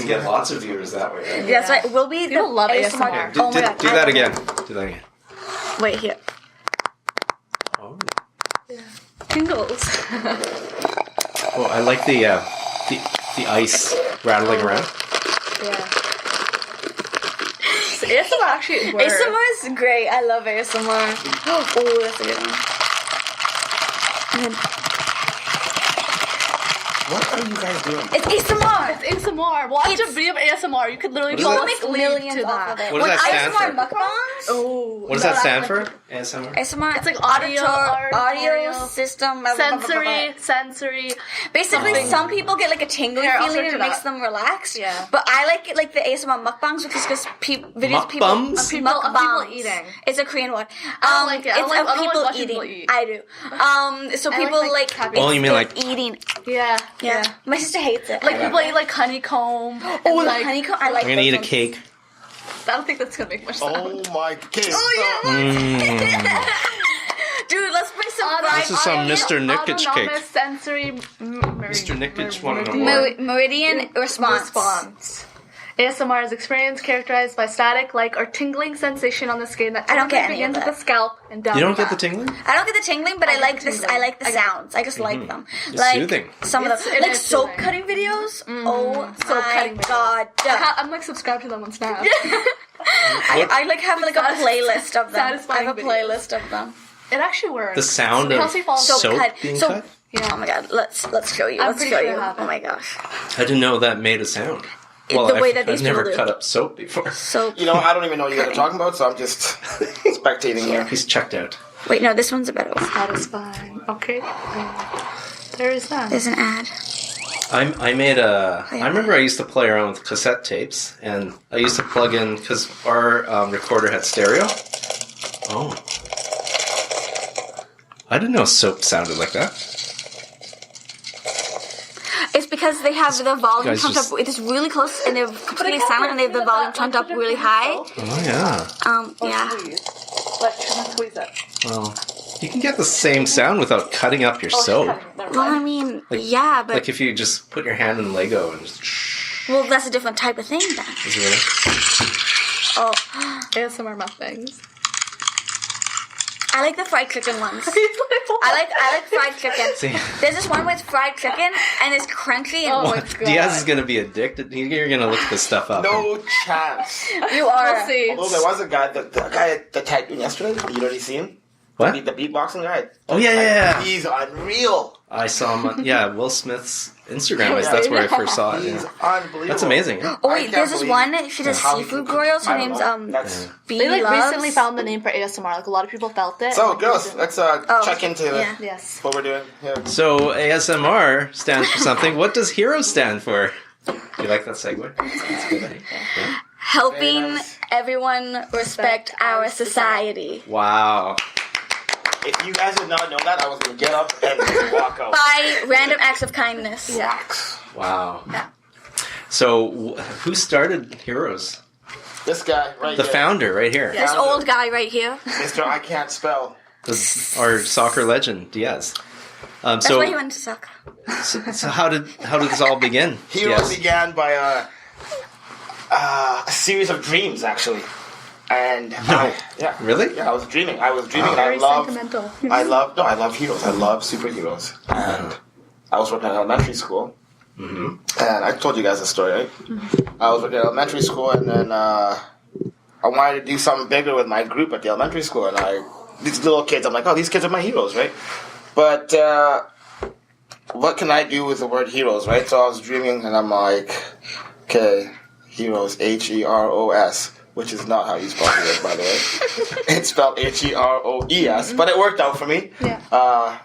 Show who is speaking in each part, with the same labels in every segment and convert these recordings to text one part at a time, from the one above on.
Speaker 1: can get lots of viewers that way. Right?
Speaker 2: That's right. We'll be
Speaker 3: People love ASMR.
Speaker 2: Oh my god.
Speaker 1: Do that again. Do that again.
Speaker 2: Wait here.
Speaker 1: Oh.
Speaker 3: Tingles.
Speaker 1: Oh, I like the ice rattling around.
Speaker 3: Yeah. So ASMR actually works.
Speaker 2: ASMR is great. I love ASMR. Oh, that's a good one. And then,
Speaker 4: What are you guys doing?
Speaker 2: it's ASMR.
Speaker 3: It's ASMR. Watch a video of ASMR. You could literally
Speaker 1: What is
Speaker 3: fall
Speaker 1: that?
Speaker 3: asleep
Speaker 2: Millions
Speaker 3: to
Speaker 2: off
Speaker 3: that.
Speaker 2: of it.
Speaker 1: What does that stand
Speaker 2: ASMR
Speaker 1: for?
Speaker 2: mukbangs?
Speaker 3: Oh.
Speaker 1: What does that stand for? ASMR?
Speaker 2: ASMR.
Speaker 3: It's like audio,
Speaker 2: audio system.
Speaker 3: sensory.
Speaker 2: Basically,
Speaker 3: something.
Speaker 2: some people get like a tingly
Speaker 3: Here, I'll
Speaker 2: feeling
Speaker 3: search
Speaker 2: and
Speaker 3: it
Speaker 2: it makes
Speaker 3: up.
Speaker 2: them relax.
Speaker 3: Yeah.
Speaker 2: But I like it like the ASMR mukbangs, which is just videos of people.
Speaker 1: Mukbangs?
Speaker 3: People eating.
Speaker 2: It's a Korean word.
Speaker 3: I don't like it. I
Speaker 2: It's
Speaker 3: don't
Speaker 2: of
Speaker 3: like
Speaker 2: people
Speaker 3: watching
Speaker 2: eating.
Speaker 3: people eat.
Speaker 2: I do. So
Speaker 3: I
Speaker 2: people
Speaker 3: like
Speaker 2: like.
Speaker 3: tapping.
Speaker 1: Oh, you mean
Speaker 2: they're
Speaker 1: like-
Speaker 2: eating?
Speaker 3: Yeah.
Speaker 2: Yeah. My sister hates it.
Speaker 3: Like people eat like honeycomb.
Speaker 2: Oh,
Speaker 3: and,
Speaker 2: the
Speaker 3: like,
Speaker 2: honeycomb. I like.
Speaker 1: I'm gonna eat a
Speaker 2: those
Speaker 1: cake.
Speaker 3: I don't think that's gonna make much sense.
Speaker 4: Oh my god.
Speaker 2: ones. Oh yeah. Dude, let's bring some fried.
Speaker 1: This is some Mr. Nickage cake.
Speaker 3: Autonomous sensory.
Speaker 1: Mr. Nickage won an
Speaker 3: meridian
Speaker 1: award.
Speaker 2: Meridian response.
Speaker 3: ASMR is experience characterized by static, like, or tingling sensation on the skin that
Speaker 2: I don't get
Speaker 3: typically
Speaker 2: any of
Speaker 3: begins at
Speaker 2: that.
Speaker 3: the scalp and down
Speaker 1: You don't
Speaker 3: the
Speaker 1: get the
Speaker 3: back.
Speaker 1: tingling?
Speaker 2: I don't get the tingling, but I
Speaker 3: get
Speaker 2: like
Speaker 3: the
Speaker 2: this.
Speaker 3: tingling.
Speaker 2: I like the sounds. I just like them.
Speaker 1: It's
Speaker 2: Like
Speaker 1: soothing.
Speaker 2: some of
Speaker 3: It
Speaker 2: them, like
Speaker 3: is
Speaker 2: soap
Speaker 3: soothing.
Speaker 2: cutting videos. Oh
Speaker 3: Soap
Speaker 2: my
Speaker 3: cutting videos.
Speaker 2: god!
Speaker 3: I'm like subscribed to them on Snap.
Speaker 2: I like have like a playlist of them. I
Speaker 3: Satisfying
Speaker 2: have a playlist of them.
Speaker 3: It actually works.
Speaker 1: The sound of
Speaker 3: Kelsey falls-
Speaker 2: Soap
Speaker 1: soap
Speaker 2: cut.
Speaker 1: being
Speaker 2: So-
Speaker 1: cut?
Speaker 3: Yeah.
Speaker 2: Oh my god! Let's show you.
Speaker 3: I'm
Speaker 2: Let's
Speaker 3: pretty
Speaker 2: show
Speaker 3: sure
Speaker 2: you.
Speaker 3: I have
Speaker 2: Oh
Speaker 3: it.
Speaker 2: my gosh!
Speaker 1: I didn't know that made a sound.
Speaker 2: The way that these
Speaker 1: I've never
Speaker 2: people do.
Speaker 1: cut up soap before.
Speaker 2: Soap.
Speaker 4: You know, I don't even know what you guys are talking about, so I'm just spectating here.
Speaker 1: He's checked out.
Speaker 2: Wait, no, this one's a better one.
Speaker 3: Satisfying. Okay. There is that.
Speaker 2: There's an ad.
Speaker 1: I made a. I remember I used to play around with cassette tapes, and I used to plug in because our recorder had stereo. Oh, I didn't know soap sounded like that.
Speaker 2: It's because they have the volume
Speaker 1: guys
Speaker 2: turned
Speaker 1: just-
Speaker 2: up. It's really close, and they're completely silent, and they have the volume turned up really high.
Speaker 1: Oh yeah.
Speaker 2: Yeah.
Speaker 3: Squeeze it.
Speaker 1: Well, you can get the same sound without cutting up your soap.
Speaker 2: Well, I mean, yeah, but
Speaker 1: Like if you just put your hand in Lego and just.
Speaker 2: well, that's a different type of thing then.
Speaker 1: Is it really?
Speaker 2: Oh,
Speaker 3: ASMR muffins.
Speaker 2: I like the fried chicken ones. I like fried chicken.
Speaker 1: See?
Speaker 2: There's this one with fried chicken, and it's crunchy. And
Speaker 3: Oh my god.
Speaker 1: Diaz is gonna be addicted. You're gonna look this stuff up.
Speaker 4: No chance.
Speaker 2: you are.
Speaker 3: We'll see.
Speaker 4: Although there was a guy, the guy that tagged me yesterday, you already seen him?
Speaker 1: What?
Speaker 4: The beatboxing guy.
Speaker 1: Oh yeah.
Speaker 4: He's unreal.
Speaker 1: I saw him. Will Smith's Instagram. That's where I first saw it.
Speaker 4: He's
Speaker 1: Yeah.
Speaker 4: unbelievable.
Speaker 1: That's amazing.
Speaker 2: Oh
Speaker 4: I
Speaker 2: wait,
Speaker 4: can't
Speaker 2: there's this
Speaker 4: believe
Speaker 2: one. She does
Speaker 4: how he
Speaker 2: seafood
Speaker 4: can-
Speaker 2: broils. Her
Speaker 4: I don't
Speaker 2: name's
Speaker 4: know. That's
Speaker 2: B
Speaker 3: They
Speaker 2: Loves.
Speaker 3: recently found the name for ASMR. Like a lot of people felt it.
Speaker 4: so, girls. Let's check into
Speaker 2: yeah.
Speaker 3: Yes.
Speaker 4: what we're doing here.
Speaker 1: So ASMR stands for something. What does HERO stand for? Do you like that segue? That's good. Yeah.
Speaker 2: Helping
Speaker 4: Very nice.
Speaker 2: everyone respect our society.
Speaker 1: Wow.
Speaker 4: If you guys did not know that, I was going to get up and walk out.
Speaker 2: By random acts of kindness.
Speaker 3: Yeah.
Speaker 1: Wow.
Speaker 2: Yeah.
Speaker 1: So who started Heroes?
Speaker 4: This guy right
Speaker 1: The
Speaker 4: here.
Speaker 1: founder, right here.
Speaker 2: This old guy right here.
Speaker 4: Mr. I can't spell.
Speaker 1: Our soccer legend, Diaz.
Speaker 2: That's why he went to soccer.
Speaker 1: So how did this all begin?
Speaker 4: Heroes
Speaker 1: Diaz?
Speaker 4: began by a series of dreams, actually. And yeah,
Speaker 1: Really?
Speaker 4: Yeah, I was dreaming. And
Speaker 3: Very
Speaker 4: I love
Speaker 3: sentimental.
Speaker 4: I love heroes. I love superheroes. And I was working at elementary school.
Speaker 1: Mm-hmm.
Speaker 4: And I told you guys the story, right? I was working at elementary school, and then I wanted to do something bigger with my group at the elementary school. And these little kids, I'm like, oh, these kids are my heroes, right? But what can I do with the word heroes, right? So I was dreaming, and I'm like, okay, heroes, Heros, which is not how you spell it, by the way. It's spelled Heroes, but it worked out for me.
Speaker 3: Yeah.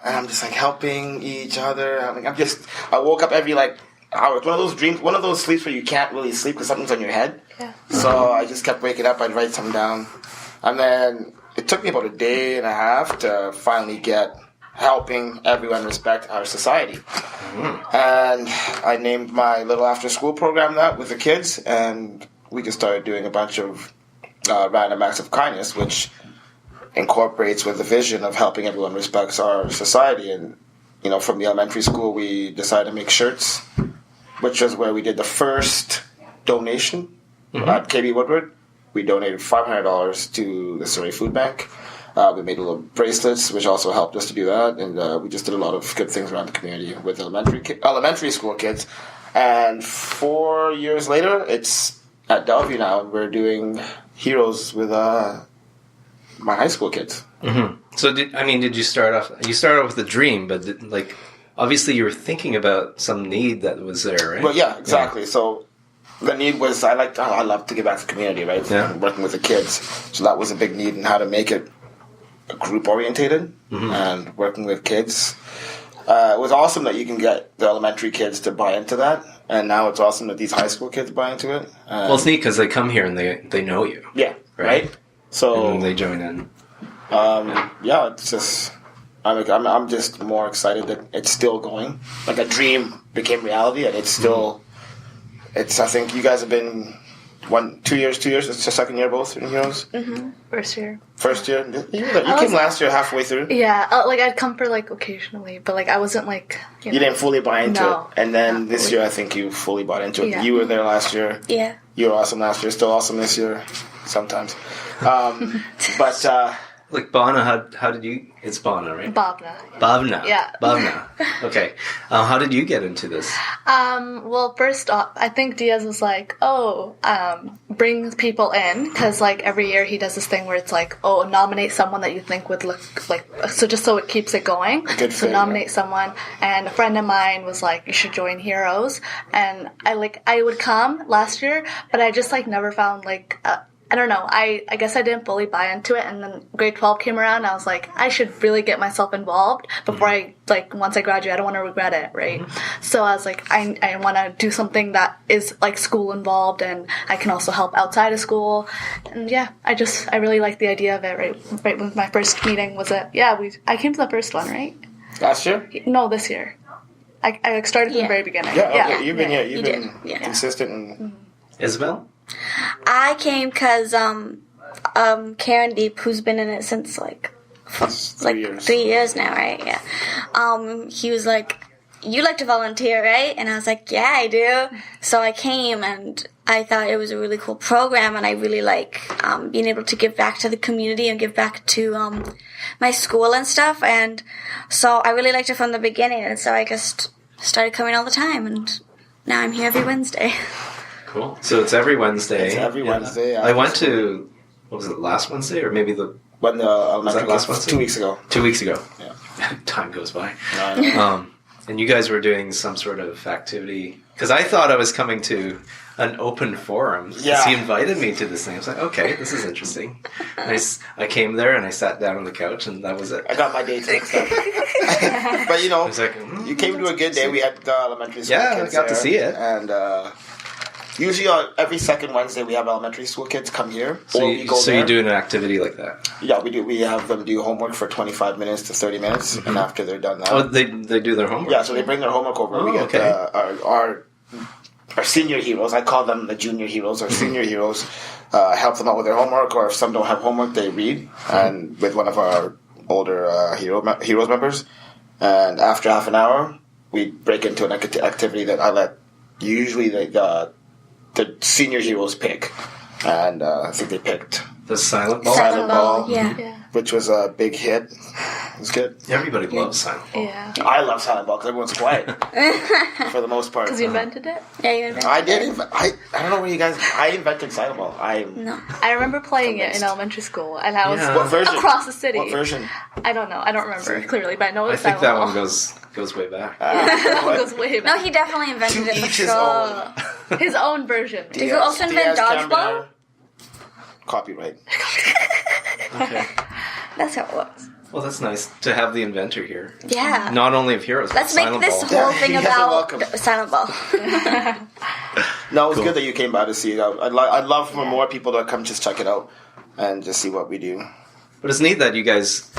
Speaker 4: And I'm just like helping each other. I woke up every like hour. It's one of those dreams, one of those sleeps where you can't really sleep because something's on your head.
Speaker 3: Yeah.
Speaker 4: So I just kept waking up. I'd write something down, and then it took me about a day and a half to finally get helping everyone respect our society. And I named my little after-school program that with the kids, and we just started doing a bunch of random acts of kindness, which incorporates with the vision of helping everyone respect our society. And, you know, from the elementary school, we decided to make shirts, which was where we did the first donation at KB Woodward. We donated $500 to the Surrey Food Bank. We made little bracelets, which also helped us to do that, and we just did a lot of good things around the community with elementary school kids. And 4 years later, it's at Bellevue now, and we're doing Heroes with my high school kids.
Speaker 1: Mm-hmm. So, did you start off? You started off with a dream, but obviously you were thinking about some need that was there, right?
Speaker 4: Well, yeah, exactly. Yeah. So the need was I love to give back to the community, right? Yeah. Working with the kids, so that was a big need, and how to make it group orientated and working with kids. It was awesome that you can get the elementary kids to buy into that, and now it's awesome that these high school kids buy into it.
Speaker 1: Well, it's neat because they come here and they know you.
Speaker 4: Yeah, right? So
Speaker 1: and they join in.
Speaker 4: Yeah, it's just I'm just more excited that it's still going. Like a dream became reality, and it's still. It's. I think you guys have been 2 years. It's your second year both in Heroes.
Speaker 3: Mm-hmm. First year.
Speaker 4: You came last year halfway through.
Speaker 3: Yeah, I'd come for occasionally, but I wasn't
Speaker 4: You didn't fully buy into it, and then this year I think you fully bought into it. Yeah. You were there last year.
Speaker 2: Yeah.
Speaker 4: You were awesome last year. Still awesome this year, sometimes. But
Speaker 1: Bhawna, how did you? It's Bhawna, right?
Speaker 3: Bhawna. Yeah.
Speaker 1: Bhawna. Okay. How did you get into this?
Speaker 3: Well, first off, I think Diaz was bring people in, because every year he does this thing where it's nominate someone that you think would look just so it keeps it going.
Speaker 4: Good
Speaker 3: so nominate someone, and a friend of mine was you should join Heroes, and I would come last year, but I just never found I don't know. I guess I didn't fully buy into it, and then grade 12 came around, and I was I should really get myself involved before I once I graduate. I don't want to regret it, right? Mm-hmm. So I was I want to do something that is school involved, and I can also help outside of school. And yeah, I really like the idea of it. Right when my first meeting was I came to the first one, right?
Speaker 4: Last year?
Speaker 3: No, this year. I started from the very beginning.
Speaker 4: Yeah, okay. You've been consistent. And...
Speaker 1: Isabelle?
Speaker 2: I came because Karen Deep, who's been in it since 3 years now, right? Yeah. He was you like to volunteer, right? And I was yeah, I do. So I came, and I thought it was a really cool program, and I really like being able to give back to the community and give back to my school and stuff. And so I really liked it from the beginning, and so I just started coming all the time, and now I'm here every Wednesday.
Speaker 1: Cool. So it's every Wednesday.
Speaker 4: It's every Wednesday.
Speaker 1: I went to, what was it, last Wednesday? Or maybe
Speaker 4: when the elementary
Speaker 1: last Wednesday?
Speaker 4: 2 weeks ago.
Speaker 1: 2 weeks ago.
Speaker 4: Yeah.
Speaker 1: Time goes by.
Speaker 4: No.
Speaker 1: And you guys were doing some sort of activity. Because I thought I was coming to an open forum.
Speaker 4: Yeah.
Speaker 1: He invited me to this thing. I was okay, this is interesting. I came there and I sat down on the couch, and that was it.
Speaker 4: I got my dates mixed up. But I was you came to a good day. We had the elementary school kids
Speaker 1: I got to see it.
Speaker 4: And usually every second Wednesday we have elementary school kids come here.
Speaker 1: So you're doing an activity like that?
Speaker 4: Yeah, we do. We have them do homework for 25 minutes to 30 minutes, and after they're done that...
Speaker 1: Oh, they do their homework?
Speaker 4: Yeah, so they bring their homework over.
Speaker 1: Oh,
Speaker 4: we get our senior heroes. I call them the junior heroes. Our senior heroes help them out with their homework, or if some don't have homework, they read, and with one of our older heroes members. And after half an hour, we break into an activity that I let usually the senior heroes pick, and I think they picked
Speaker 1: the Silent Ball.
Speaker 2: Silent Ball, yeah.
Speaker 4: Which was a big hit. It was good.
Speaker 1: Everybody loves Silent Ball.
Speaker 3: Yeah.
Speaker 4: I love Silent Ball because everyone's quiet for the most part.
Speaker 3: Because you invented it?
Speaker 2: Yeah, you invented it.
Speaker 4: I did. I don't know where you guys. I invented Silent Ball.
Speaker 2: No.
Speaker 3: I remember playing it in elementary school, and I was
Speaker 4: What version?
Speaker 3: across the city.
Speaker 4: What version?
Speaker 3: I don't know. I don't remember clearly, but I know
Speaker 1: I
Speaker 3: it's
Speaker 1: think
Speaker 3: Silent
Speaker 1: that
Speaker 3: Ball.
Speaker 1: one goes way back.
Speaker 3: That one goes way back.
Speaker 2: No, he definitely invented it.
Speaker 4: To
Speaker 2: For
Speaker 4: each his
Speaker 2: sure.
Speaker 4: own.
Speaker 3: His own version.
Speaker 2: Did you also invent
Speaker 4: Diaz,
Speaker 2: dodgeball?
Speaker 4: Kambere. Copyright.
Speaker 1: Okay.
Speaker 2: That's how it works.
Speaker 1: Well, that's nice to have the inventor here.
Speaker 2: Yeah.
Speaker 1: Not only of Heroes,
Speaker 2: Let's
Speaker 1: but
Speaker 2: make
Speaker 1: Silent
Speaker 2: this
Speaker 1: Ball.
Speaker 2: whole thing
Speaker 4: he has a
Speaker 2: about
Speaker 4: welcome.
Speaker 2: Silent Ball.
Speaker 4: No, it was
Speaker 1: Cool.
Speaker 4: good that you came by to see it. I'd love for more people to come just check it out and just see what we do.
Speaker 1: But it's neat that you guys...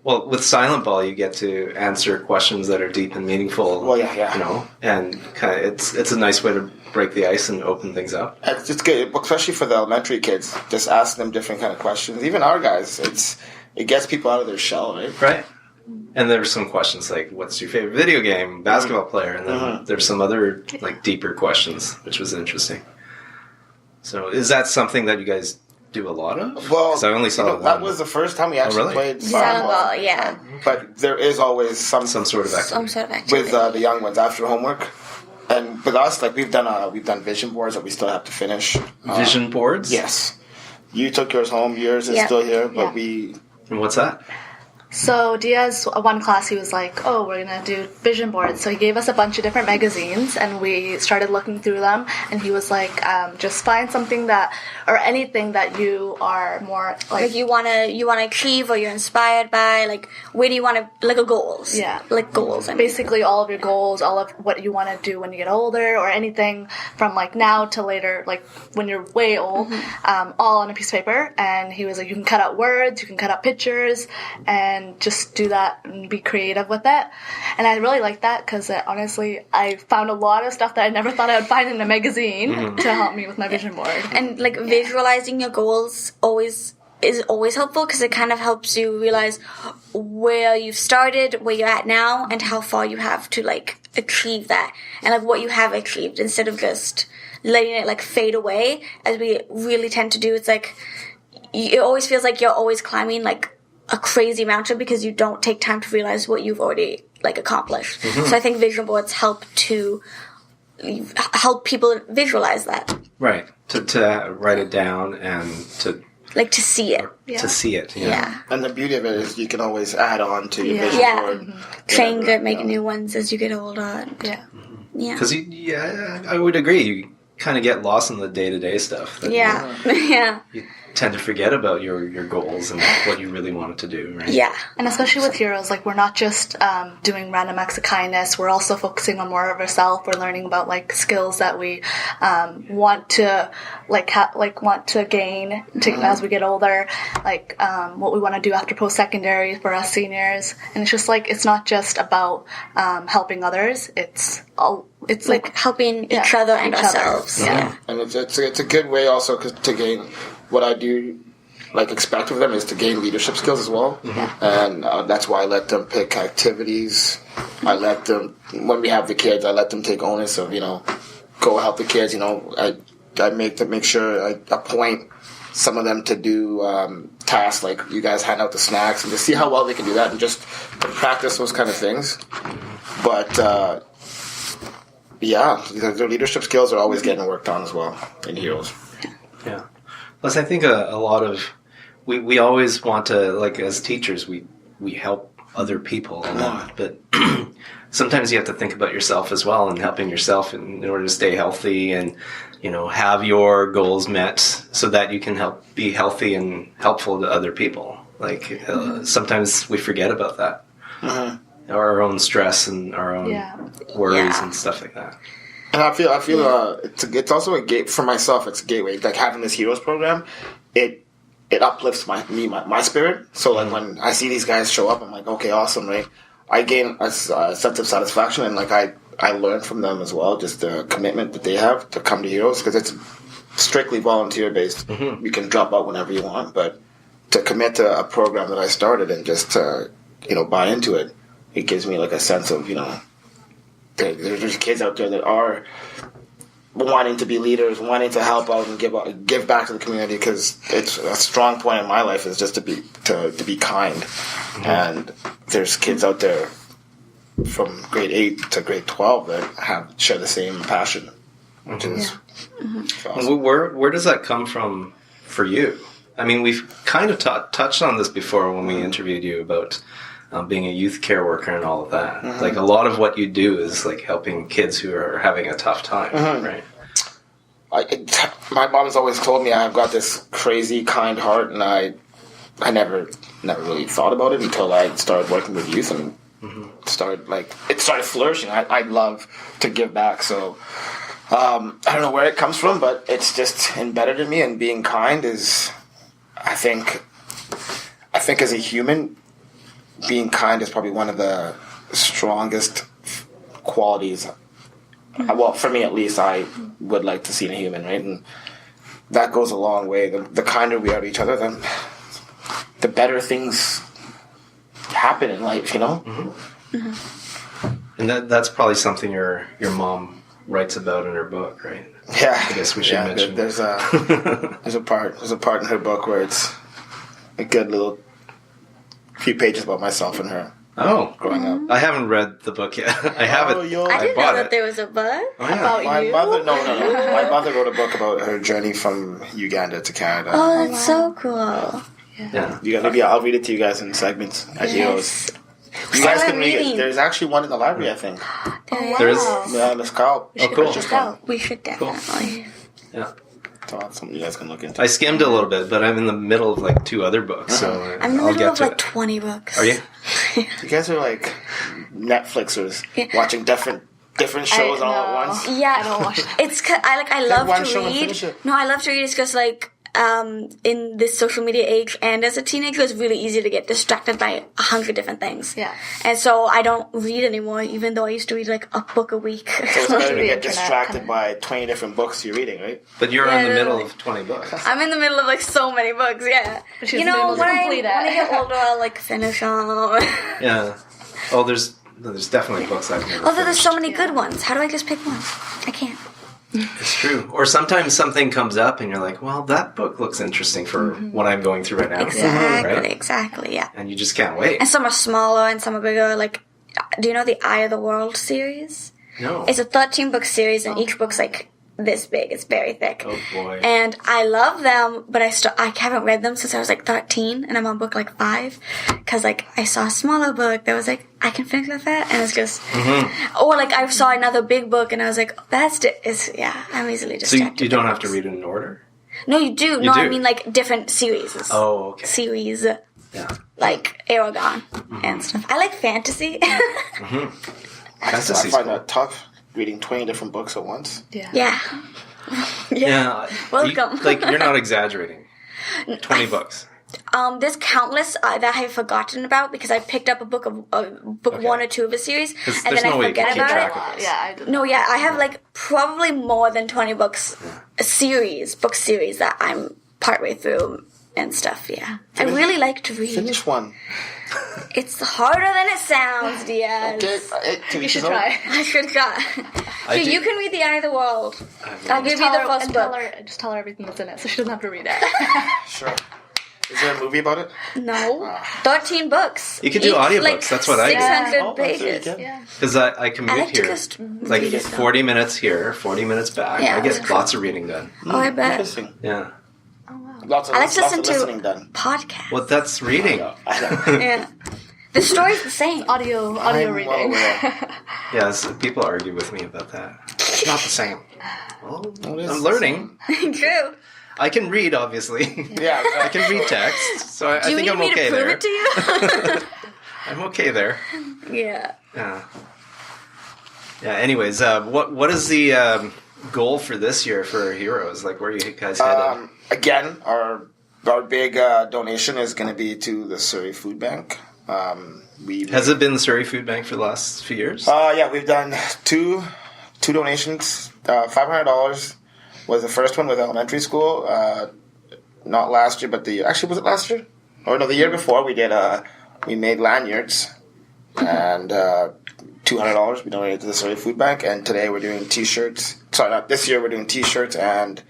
Speaker 1: Well, with Silent Ball, you get to answer questions that are deep and meaningful.
Speaker 4: Well, yeah.
Speaker 1: You know, and kind of it's a nice way to break the ice and open things up.
Speaker 4: It's just good, especially for the elementary kids. Just ask them different kind of questions. Even our guys, it gets people out of their shell, right?
Speaker 1: Right. And there's some questions like, what's your favorite video game, basketball player? And then there's some other, like, deeper questions, which was interesting. So is that something that you guys do a lot of?
Speaker 4: Well,
Speaker 1: 'Cause I only saw
Speaker 4: that was the first time we actually
Speaker 1: really?
Speaker 4: played
Speaker 2: Volleyball, yeah.
Speaker 4: But there is always some
Speaker 1: sort of activity.
Speaker 2: Some sort of activity.
Speaker 4: with the young ones after homework. And with us, like we've done vision boards that we still have to finish.
Speaker 1: Vision boards?
Speaker 4: Yes. You took yours home. Yours is
Speaker 2: Yeah.
Speaker 4: still here, but
Speaker 1: And what's that?
Speaker 3: So Diaz, one class, he was like, "Oh, we're gonna do vision boards." So he gave us a bunch of different magazines, and we started looking through them. And he was like, "Just find something or anything that you are more
Speaker 2: like you wanna achieve or you're inspired by. Like where do you wanna like a goals?
Speaker 3: Yeah.
Speaker 2: Like goals. I mean.
Speaker 3: Basically all of your goals, all of what you want to do when you get older, or anything from like now to later, like when you're way old, all on a piece of paper." And he was like, "You can cut out words, you can cut out pictures, and just do that and be creative with it." And I really like that because honestly, I found a lot of stuff that I never thought I would find in a magazine to help me with my vision board.
Speaker 2: And like visualizing your goals is always helpful because it kind of helps you realize where you've started, where you're at now, and how far you have to like achieve that, and like what you have achieved instead of just letting it like fade away as we really tend to do. It's like it always feels like you're always climbing like a crazy mountain because you don't take time to realize what you've already like accomplished. So I think vision boards help people visualize that.
Speaker 1: Right. To write it down and to
Speaker 2: see it.
Speaker 1: to see it.
Speaker 2: Yeah.
Speaker 4: And the beauty of it is you can always add on to your vision
Speaker 2: Yeah.
Speaker 4: board.
Speaker 2: Trying to make new ones as you get older.
Speaker 3: Yeah.
Speaker 2: Yeah.
Speaker 1: Because I would agree. You kind of get lost in the day-to-day stuff. That
Speaker 2: Yeah. Yeah.
Speaker 1: You tend to forget about your goals and what you really wanted to do, right?
Speaker 2: Yeah.
Speaker 3: And especially with Heroes, like we're not just doing random acts of kindness. We're also focusing on more of ourselves. We're learning about like skills that we want to want to gain as we get older. Like what we want to do after post-secondary for us seniors. And it's just like it's not just about helping others. It's
Speaker 2: like helping each other and ourselves. Yeah.
Speaker 4: And it's a good way also to gain what I do. Like expect of them is to gain leadership skills as well, and that's why I let them pick activities. I let them when we have the kids, I let them take onus of go help the kids. I make sure I appoint some of them to do tasks like you guys hand out the snacks and to see how well they can do that and just to practice those kind of things. But their leadership skills are always getting worked on as well in Heroes.
Speaker 1: Yeah. Plus, I think a lot of we always want to, like as teachers, we help other people a lot, but sometimes you have to think about yourself as well and helping yourself in order to stay healthy and have your goals met so that you can be healthy and helpful to other people. Like sometimes we forget about that, our own stress and our own worries and stuff like that.
Speaker 4: And I feel it's also a gate for myself. It's a gateway. Like having this Heroes program, it uplifts my spirit. So like when I see these guys show up, I'm like, okay, awesome, right? I gain a sense of satisfaction, and like I learn from them as well, just the commitment that they have to come to Heroes because it's strictly volunteer based. You can drop out whenever you want, but to commit to a program that I started and just to buy into it, it gives me like a sense of there's kids out there that are wanting to be leaders, wanting to help out and give back to the community because it's a strong point in my life is just to be kind. And there's kids out there from grade 8 to grade 12 that share the same passion, which is awesome.
Speaker 1: Where does that come from for you? I mean, we've kind of touched on this before when we interviewed you about being a youth care worker and all of that. Like a lot of what you do is like helping kids who are having a tough time, right?
Speaker 4: My mom's always told me I've got this crazy kind heart, and I never really thought about it until I started working with youth and it started flourishing. I love to give back, so I don't know where it comes from, but it's just embedded in me. And being kind is, I think as a human, being kind is probably one of the strongest qualities. Well, for me at least, I would like to see in a human, right? And that goes a long way. The kinder we are to each other, then the better things happen in life,
Speaker 1: And that's probably something your mom writes about in her book, right?
Speaker 4: Yeah,
Speaker 1: I guess we should mention.
Speaker 4: There's a part in her book where it's a good little few pages about myself and her.
Speaker 1: Oh,
Speaker 4: growing up.
Speaker 1: I haven't read the book yet. I have it.
Speaker 2: I didn't know that there was a book about
Speaker 4: My
Speaker 2: you.
Speaker 4: mother, no. My mother wrote a book about her journey from Uganda to Canada.
Speaker 2: Oh, that's so cool.
Speaker 1: Yeah.
Speaker 4: Maybe I'll read it to you guys in segments as you goes. You guys can read it. There's actually one in the library, I think.
Speaker 1: There is?
Speaker 4: Yeah, Miss Kyle.
Speaker 1: Oh, cool.
Speaker 2: We should definitely.
Speaker 1: Yeah.
Speaker 4: So that's something you guys can look into.
Speaker 1: I skimmed a little bit, but I'm in the middle of like 2 other books, so
Speaker 2: I'm in the
Speaker 1: I'll
Speaker 2: middle
Speaker 1: get
Speaker 2: of
Speaker 1: to
Speaker 2: like
Speaker 1: it.
Speaker 2: 20 books.
Speaker 1: Are you?
Speaker 4: You guys are like Netflixers, watching different shows all at once.
Speaker 2: Yeah,
Speaker 3: I don't watch that.
Speaker 2: It's I love
Speaker 4: one
Speaker 2: to
Speaker 4: show and
Speaker 2: read.
Speaker 4: finish it.
Speaker 2: No, I love to read. It's because like in this social media age and as a teenager, it's really easy to get distracted by 100 different things.
Speaker 3: Yeah.
Speaker 2: And so I don't read anymore, even though I used to read like a book a week.
Speaker 4: So it's better to
Speaker 3: the
Speaker 4: get
Speaker 3: internet,
Speaker 4: distracted
Speaker 3: kinda.
Speaker 4: by 20 different books you're reading, right?
Speaker 1: But you're
Speaker 2: Yeah,
Speaker 1: in the middle
Speaker 2: really.
Speaker 1: of 20 books.
Speaker 2: I'm in the middle of like so many books. Yeah.
Speaker 3: But she's
Speaker 2: You know,
Speaker 3: able to
Speaker 2: when I
Speaker 3: complete it.
Speaker 2: get older, I'll like finish them.
Speaker 1: Yeah. Oh, there's definitely books I've never
Speaker 2: Although there's so
Speaker 1: finished.
Speaker 2: many good ones. How do I just pick one? I can't.
Speaker 1: It's true. Or sometimes something comes up and you're like, well, that book looks interesting for what I'm going through right now.
Speaker 2: Exactly.
Speaker 1: Right?
Speaker 2: Exactly. Yeah.
Speaker 1: And you just can't wait.
Speaker 2: And some are smaller and some are bigger. Like, do you know the Eye of the World series?
Speaker 1: No.
Speaker 2: It's a 13-book series, and each book's like this big. It's very thick.
Speaker 1: Oh, boy.
Speaker 2: And I love them, but I haven't read them since I was like 13, and I'm on book like 5. Because like I saw a smaller book that was like, I can finish with that, and it's just. Or like I saw another big book, and I was like, I'm easily
Speaker 1: So
Speaker 2: distracted.
Speaker 1: you don't have to read it in order?
Speaker 2: No, you do.
Speaker 1: You
Speaker 2: I
Speaker 1: do?
Speaker 2: mean like different series.
Speaker 1: Oh, okay.
Speaker 2: Series.
Speaker 1: Yeah.
Speaker 2: Like Aragon and stuff. I like fantasy.
Speaker 4: I
Speaker 1: Fantasy's
Speaker 4: find
Speaker 1: cool.
Speaker 4: that tough, reading 20 different books at once.
Speaker 3: Yeah.
Speaker 2: Yeah.
Speaker 1: Yeah.
Speaker 2: Welcome.
Speaker 1: You're not exaggerating. 20 books.
Speaker 2: There's countless that I have forgotten about because I picked up a book of book 1 or 2 of a series, and
Speaker 1: there's
Speaker 2: then
Speaker 1: no
Speaker 2: I
Speaker 1: way you can
Speaker 2: forget
Speaker 1: keep
Speaker 2: about
Speaker 1: track
Speaker 2: it.
Speaker 1: of this.
Speaker 3: Yeah, I did.
Speaker 2: No, yeah, I have like probably more than 20 books, book series that I'm partway through and stuff. Yeah, I really like to read.
Speaker 4: Finish one.
Speaker 2: It's harder than it sounds, Diaz.
Speaker 4: Okay,
Speaker 3: You should try.
Speaker 2: I should got.
Speaker 1: I
Speaker 2: Here,
Speaker 1: do-
Speaker 2: you can read The Eye of the World. I'll give you the first book.
Speaker 3: Just tell her everything that's in it, so she doesn't have to read it.
Speaker 4: Sure. Is there a movie about it?
Speaker 2: No, 13 books.
Speaker 1: You could do
Speaker 2: Each,
Speaker 1: audiobooks,
Speaker 2: like,
Speaker 1: that's what I do.
Speaker 2: 600
Speaker 4: Oh, that's really
Speaker 2: pages.
Speaker 4: good.
Speaker 3: Yeah.
Speaker 1: Because I commute
Speaker 2: I like to
Speaker 1: here.
Speaker 2: just
Speaker 1: Like
Speaker 2: read it, though.
Speaker 1: 40 minutes here, 40 minutes back.
Speaker 2: Yeah.
Speaker 1: I get lots of reading done.
Speaker 2: Oh, I bet.
Speaker 4: Interesting.
Speaker 1: Yeah.
Speaker 4: Lots of,
Speaker 2: I like to
Speaker 4: lots
Speaker 2: listen
Speaker 4: of
Speaker 2: to
Speaker 4: listening done.
Speaker 2: podcasts.
Speaker 1: Well, that's reading.
Speaker 4: I know.
Speaker 2: Yeah. The story's the same.
Speaker 3: Audio
Speaker 4: I'm
Speaker 3: reading.
Speaker 4: well aware.
Speaker 1: Yeah, people argue with me about that. It's not the same. Well,
Speaker 4: it is
Speaker 1: I'm
Speaker 4: the
Speaker 1: learning.
Speaker 2: True.
Speaker 1: I can read, obviously.
Speaker 4: Yeah,
Speaker 1: I can read text, so I
Speaker 2: Do you
Speaker 1: think
Speaker 2: need
Speaker 1: I'm
Speaker 2: me
Speaker 1: okay
Speaker 2: to prove
Speaker 1: there.
Speaker 2: it to you?
Speaker 1: I'm okay there.
Speaker 2: Yeah.
Speaker 1: Yeah. Yeah. Anyways, what is the goal for this year for Heroes? Like, where are you guys headed?
Speaker 4: Again, our big donation is going to be to the Surrey Food Bank.
Speaker 1: Has it been the Surrey Food Bank for the last few years?
Speaker 4: Yeah, we've done two donations. $500 was the first one with elementary school. Not last year, but actually was it last year? Or no, the year before we made lanyards, and $200 we donated to the Surrey Food Bank, and today we're doing T-shirts. Sorry, not this year. We're doing T-shirts and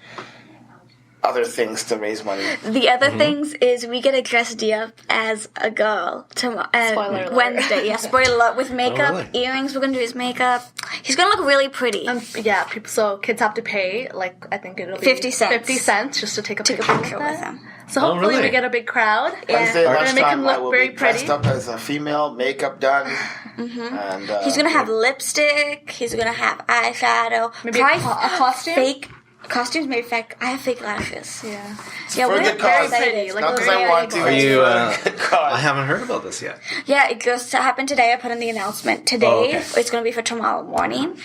Speaker 4: other things to raise money.
Speaker 2: The other things is we get to dress Dia as a girl
Speaker 3: Spoiler alert.
Speaker 2: Wednesday. Yeah, spoiler alert. With makeup,
Speaker 1: really?
Speaker 2: earrings. We're gonna do his makeup. He's gonna look really pretty.
Speaker 3: Yeah, so kids have to pay, like, I think it'll be
Speaker 2: 50 cents.
Speaker 3: 50 cents just to take a
Speaker 2: Take a
Speaker 3: picture,
Speaker 2: picture with him.
Speaker 3: So
Speaker 1: Oh,
Speaker 3: hopefully
Speaker 1: really?
Speaker 3: we get a big crowd.
Speaker 4: Wednesday
Speaker 3: We're gonna make him
Speaker 4: lunchtime, I
Speaker 3: look
Speaker 4: will
Speaker 3: very
Speaker 4: be dressed
Speaker 3: pretty.
Speaker 4: up as a female, makeup done. And
Speaker 2: He's gonna have lipstick. He's gonna have eyeshadow.
Speaker 3: Maybe
Speaker 2: Probably
Speaker 3: a costume?
Speaker 2: Fake costumes made fake. I have fake lashes.
Speaker 3: Yeah.
Speaker 2: Yeah,
Speaker 4: for a
Speaker 2: we're
Speaker 4: good
Speaker 2: very
Speaker 4: cause.
Speaker 2: excited.
Speaker 3: Like,
Speaker 4: not because I
Speaker 3: very
Speaker 4: want to.
Speaker 1: Are
Speaker 4: it's
Speaker 1: you?
Speaker 4: for a good cause.
Speaker 1: I haven't heard about this yet.
Speaker 2: Yeah, it goes to happen today. I put in the announcement today.
Speaker 1: Oh, okay.
Speaker 2: It's going to be for tomorrow morning.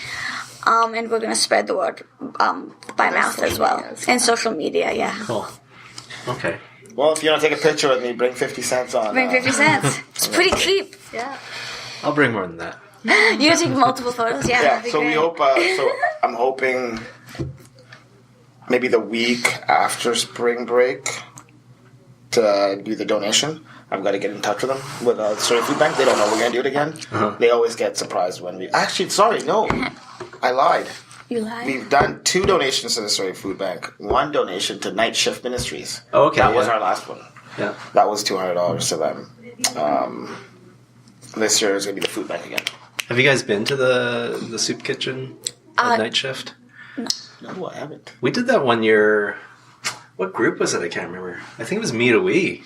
Speaker 2: And we're going to spread the word by mouth as well. And social media, yeah.
Speaker 1: Cool. Okay.
Speaker 4: Well, if you want to take a picture with me, bring 50 cents on.
Speaker 2: Bring 50 cents. It's pretty cheap.
Speaker 3: Yeah.
Speaker 1: I'll bring more than that.
Speaker 2: You can take multiple photos. Yeah,
Speaker 4: Yeah,
Speaker 2: that'd be
Speaker 4: so
Speaker 2: great.
Speaker 4: we hope. So I'm hoping maybe the week after spring break to do the donation. I've got to get in touch with them with Surrey Food Bank. They don't know we're going to do it again. They always get surprised when we. Actually, sorry, no, I lied.
Speaker 2: You lied.
Speaker 4: We've done 2 donations to the Story Food Bank. 1 donation to Night Shift Ministries.
Speaker 1: Oh, okay.
Speaker 4: That was our last one.
Speaker 1: Yeah.
Speaker 4: That was $200 to them. This year is going to be the food bank again.
Speaker 1: Have you guys been to the soup kitchen at Night Shift?
Speaker 4: No, I haven't.
Speaker 1: We did that one year. What group was it? I can't remember. I think it was Me to We.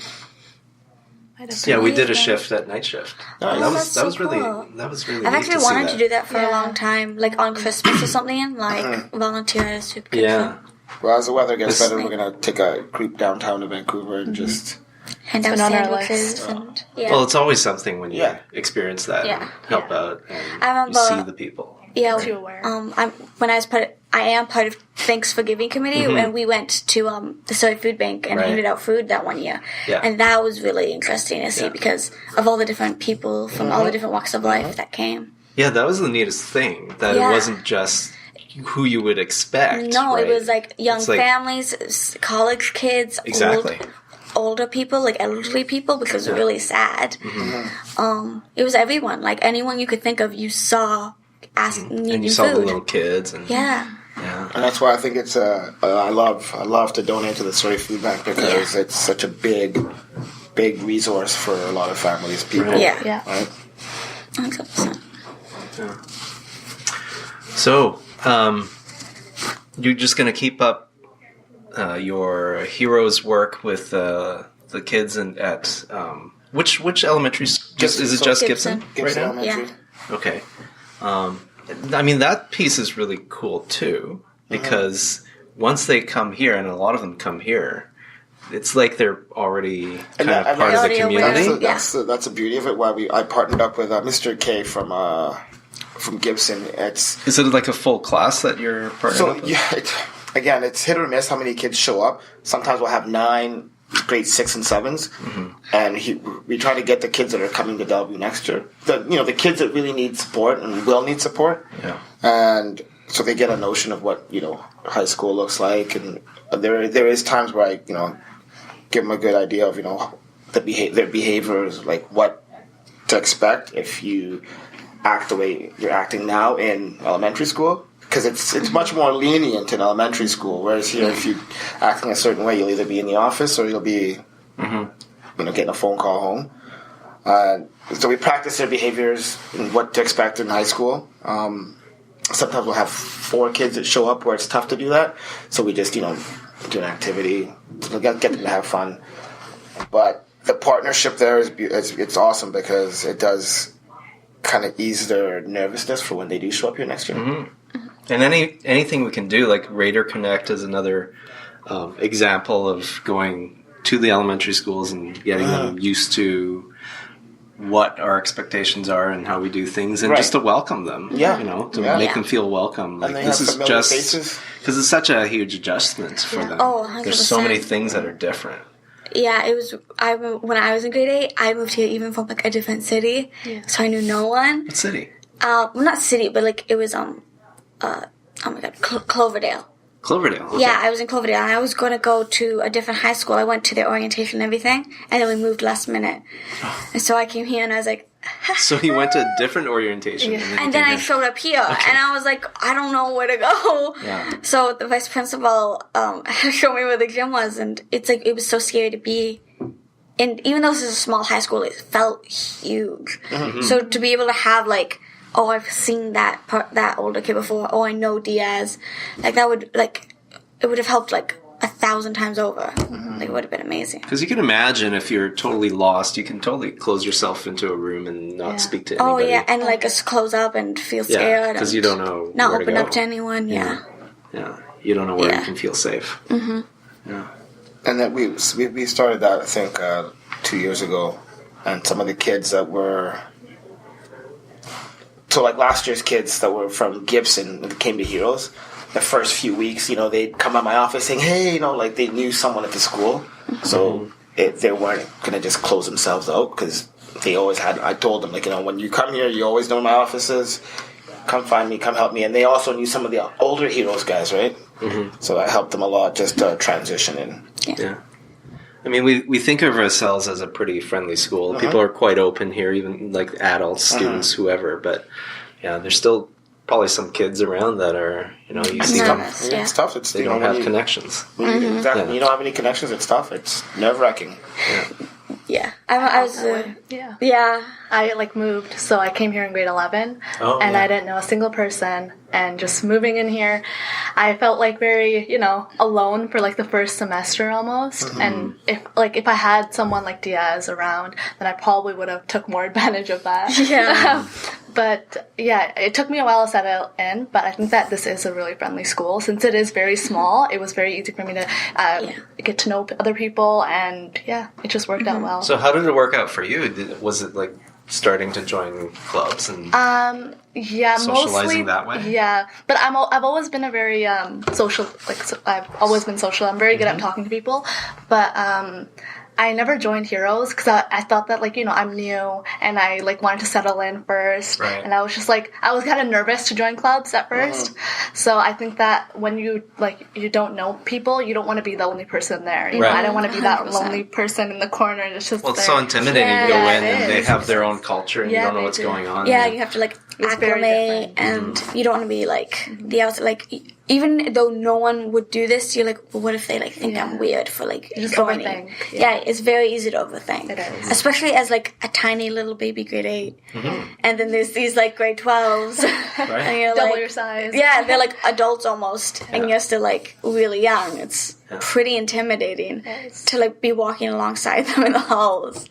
Speaker 1: Yeah, we did a shift at Night Shift.
Speaker 4: Nice.
Speaker 1: That was really cool.
Speaker 2: I've actually wanted to do that for a long time, like on Christmas or something, like volunteer at a soup kitchen.
Speaker 1: Yeah.
Speaker 4: Well, as the weather gets better, we're going to take a creep downtown to Vancouver and just
Speaker 2: hand out sandwiches. And,
Speaker 1: Well, it's always something when you experience that and help out and you see the people.
Speaker 2: Yeah, when I was I am part of Thanksgiving committee, and we went to the Soy Food Bank and handed out food that one year, and that was really interesting to see because of all the different people from all the different walks of life that came.
Speaker 1: Yeah, that was the neatest thing. That it wasn't just who you would expect.
Speaker 2: No, it was like young families, college kids, older people, like elderly people, because it was really sad. It was everyone, like anyone you could think of. You saw.
Speaker 1: And you saw the little kids. And,
Speaker 4: and that's why I think it's I love to donate to the Story Food Bank because it's such a big resource for a lot of families, people.
Speaker 2: Right?
Speaker 1: 100%. So, you're just going to keep up your heroes work with the kids at which elementary school? Is it just Gibson?
Speaker 4: Gibson
Speaker 1: right now?
Speaker 4: Elementary.
Speaker 1: Okay. I mean, that piece is really cool, too, because once they come here, and a lot of them come here, it's like they're already kind of part of the community.
Speaker 4: That's the beauty of it, why I partnered up with Mr. K from Gibson.
Speaker 1: Is it like a full class that you're partnering up with?
Speaker 4: Yeah, it's hit or miss how many kids show up. Sometimes we'll have 9 grade 6 and 7s, and we try to get the kids that are coming to Bellevue next year. The kids that really need support and will need support, and so they get a notion of what high school looks like. And there is times where I give them a good idea of their behaviors, like what to expect if you act the way you're acting now in elementary school. Because it's much more lenient in elementary school, whereas here, if you're acting a certain way, you'll either be in the office or you'll be, getting a phone call home. So we practice their behaviors and what to expect in high school. Sometimes we'll have 4 kids that show up where it's tough to do that, so we just do an activity to get them to have fun. But the partnership there it's awesome because it does kind of ease their nervousness for when they do show up here next year.
Speaker 1: Mm-hmm. And anything we can do, like Raider Connect is another example of going to the elementary schools and getting them used to what our expectations are and how we do things, and just to welcome them, to make them feel welcome. Like, this is just because it's such a huge adjustment for them.
Speaker 2: Oh, 100%.
Speaker 1: There's so many things that are different.
Speaker 2: Yeah, it was. When I was in grade 8, I moved here even from like a different city, so I knew no one.
Speaker 1: What city?
Speaker 2: Well, not city, but like it was oh my god, Cloverdale.
Speaker 1: Cloverdale. Okay.
Speaker 2: Yeah, I was in Cloverdale, and I was going to go to a different high school. I went to their orientation and everything, and then we moved last minute. And so I came here, and I was like...
Speaker 1: So he went to a different orientation.
Speaker 2: Yeah. And then I showed up here, and I was like, I don't know where to go.
Speaker 1: Yeah.
Speaker 2: So the vice principal showed me where the gym was, and it's like, it was so scary to be... And even though this is a small high school, it felt huge. Mm-hmm. So to be able to have, like... Oh, I've seen that older kid before. Oh, I know Diaz. Like, that would, like, it would have helped, like, 1,000 times over. Mm-hmm. Like, it would have been amazing.
Speaker 1: Because you can imagine if you're totally lost, you can totally close yourself into a room and not speak to anybody.
Speaker 2: Oh, yeah, and, like, just close up and feel scared.
Speaker 1: Because you don't know
Speaker 2: not
Speaker 1: where
Speaker 2: open
Speaker 1: to go.
Speaker 2: up to anyone,
Speaker 1: Yeah, you don't know where you can feel safe.
Speaker 2: Mm-hmm.
Speaker 1: Yeah.
Speaker 4: And then we started that, I think, 2 years ago. And some of the kids that were... So, like, last year's kids that were from Gibson that came to Heroes, the first few weeks, they'd come by my office saying, hey, like, they knew someone at the school. So they weren't going to just close themselves out because they always had, I told them, like, when you come here, you always know where my office is. Come find me, come help me. And they also knew some of the older Heroes guys, right? Mm-hmm. So I helped them a lot just to transition in.
Speaker 1: Yeah. I mean, we think of ourselves as a pretty friendly school. People are quite open here, even like adults, students, whoever. But yeah, there's still probably some kids around that are, you see them.
Speaker 2: Yeah.
Speaker 4: It's tough.
Speaker 1: They don't have connections.
Speaker 4: Exactly.
Speaker 1: Yeah.
Speaker 4: You don't have any connections. It's tough. It's nerve-wracking.
Speaker 2: Yeah. I was.
Speaker 3: Yeah.
Speaker 2: Yeah.
Speaker 3: I moved, so I came here in grade 11, and I didn't know a single person. And just moving in here, I felt very, alone for the first semester almost. And if I had someone like Diaz around, then I probably would have took more advantage of that.
Speaker 2: Yeah.
Speaker 3: But yeah, it took me a while to settle in. But I think that this is a really friendly school since it is very small. It was very easy for me to get to know other people, and it just worked out well.
Speaker 1: So how did it work out for you? Was it starting to join clubs and
Speaker 3: socializing
Speaker 1: mostly that way?
Speaker 3: Yeah, but I've always been a very social. I've always been social. I'm very good at talking to people, but I never joined Heroes because I thought that I'm new and I wanted to settle in first, and I was just I was kind of nervous to join clubs at first. So I think that when you you don't know people, you don't want to be the only person there. You know, I don't want to be that
Speaker 2: 100%.
Speaker 3: lonely person in the corner. It's just
Speaker 1: it's so intimidating to go in and they have their own culture and you don't know
Speaker 3: they
Speaker 1: what's
Speaker 3: do.
Speaker 1: going on.
Speaker 2: Yeah, you have to
Speaker 3: It's very
Speaker 2: acclimate, and you don't want to be the outside. Even though no one would do this, you're well, what if they think I'm weird for
Speaker 3: just
Speaker 2: joining?
Speaker 3: overthink.
Speaker 2: Yeah, it's very easy to overthink.
Speaker 3: It is.
Speaker 2: Especially as a tiny little baby grade 8, and then there's these grade 12s, and you're
Speaker 3: Double your size.
Speaker 2: Yeah, they're adults almost, and you're still really young. It's pretty intimidating to be walking alongside them in the halls.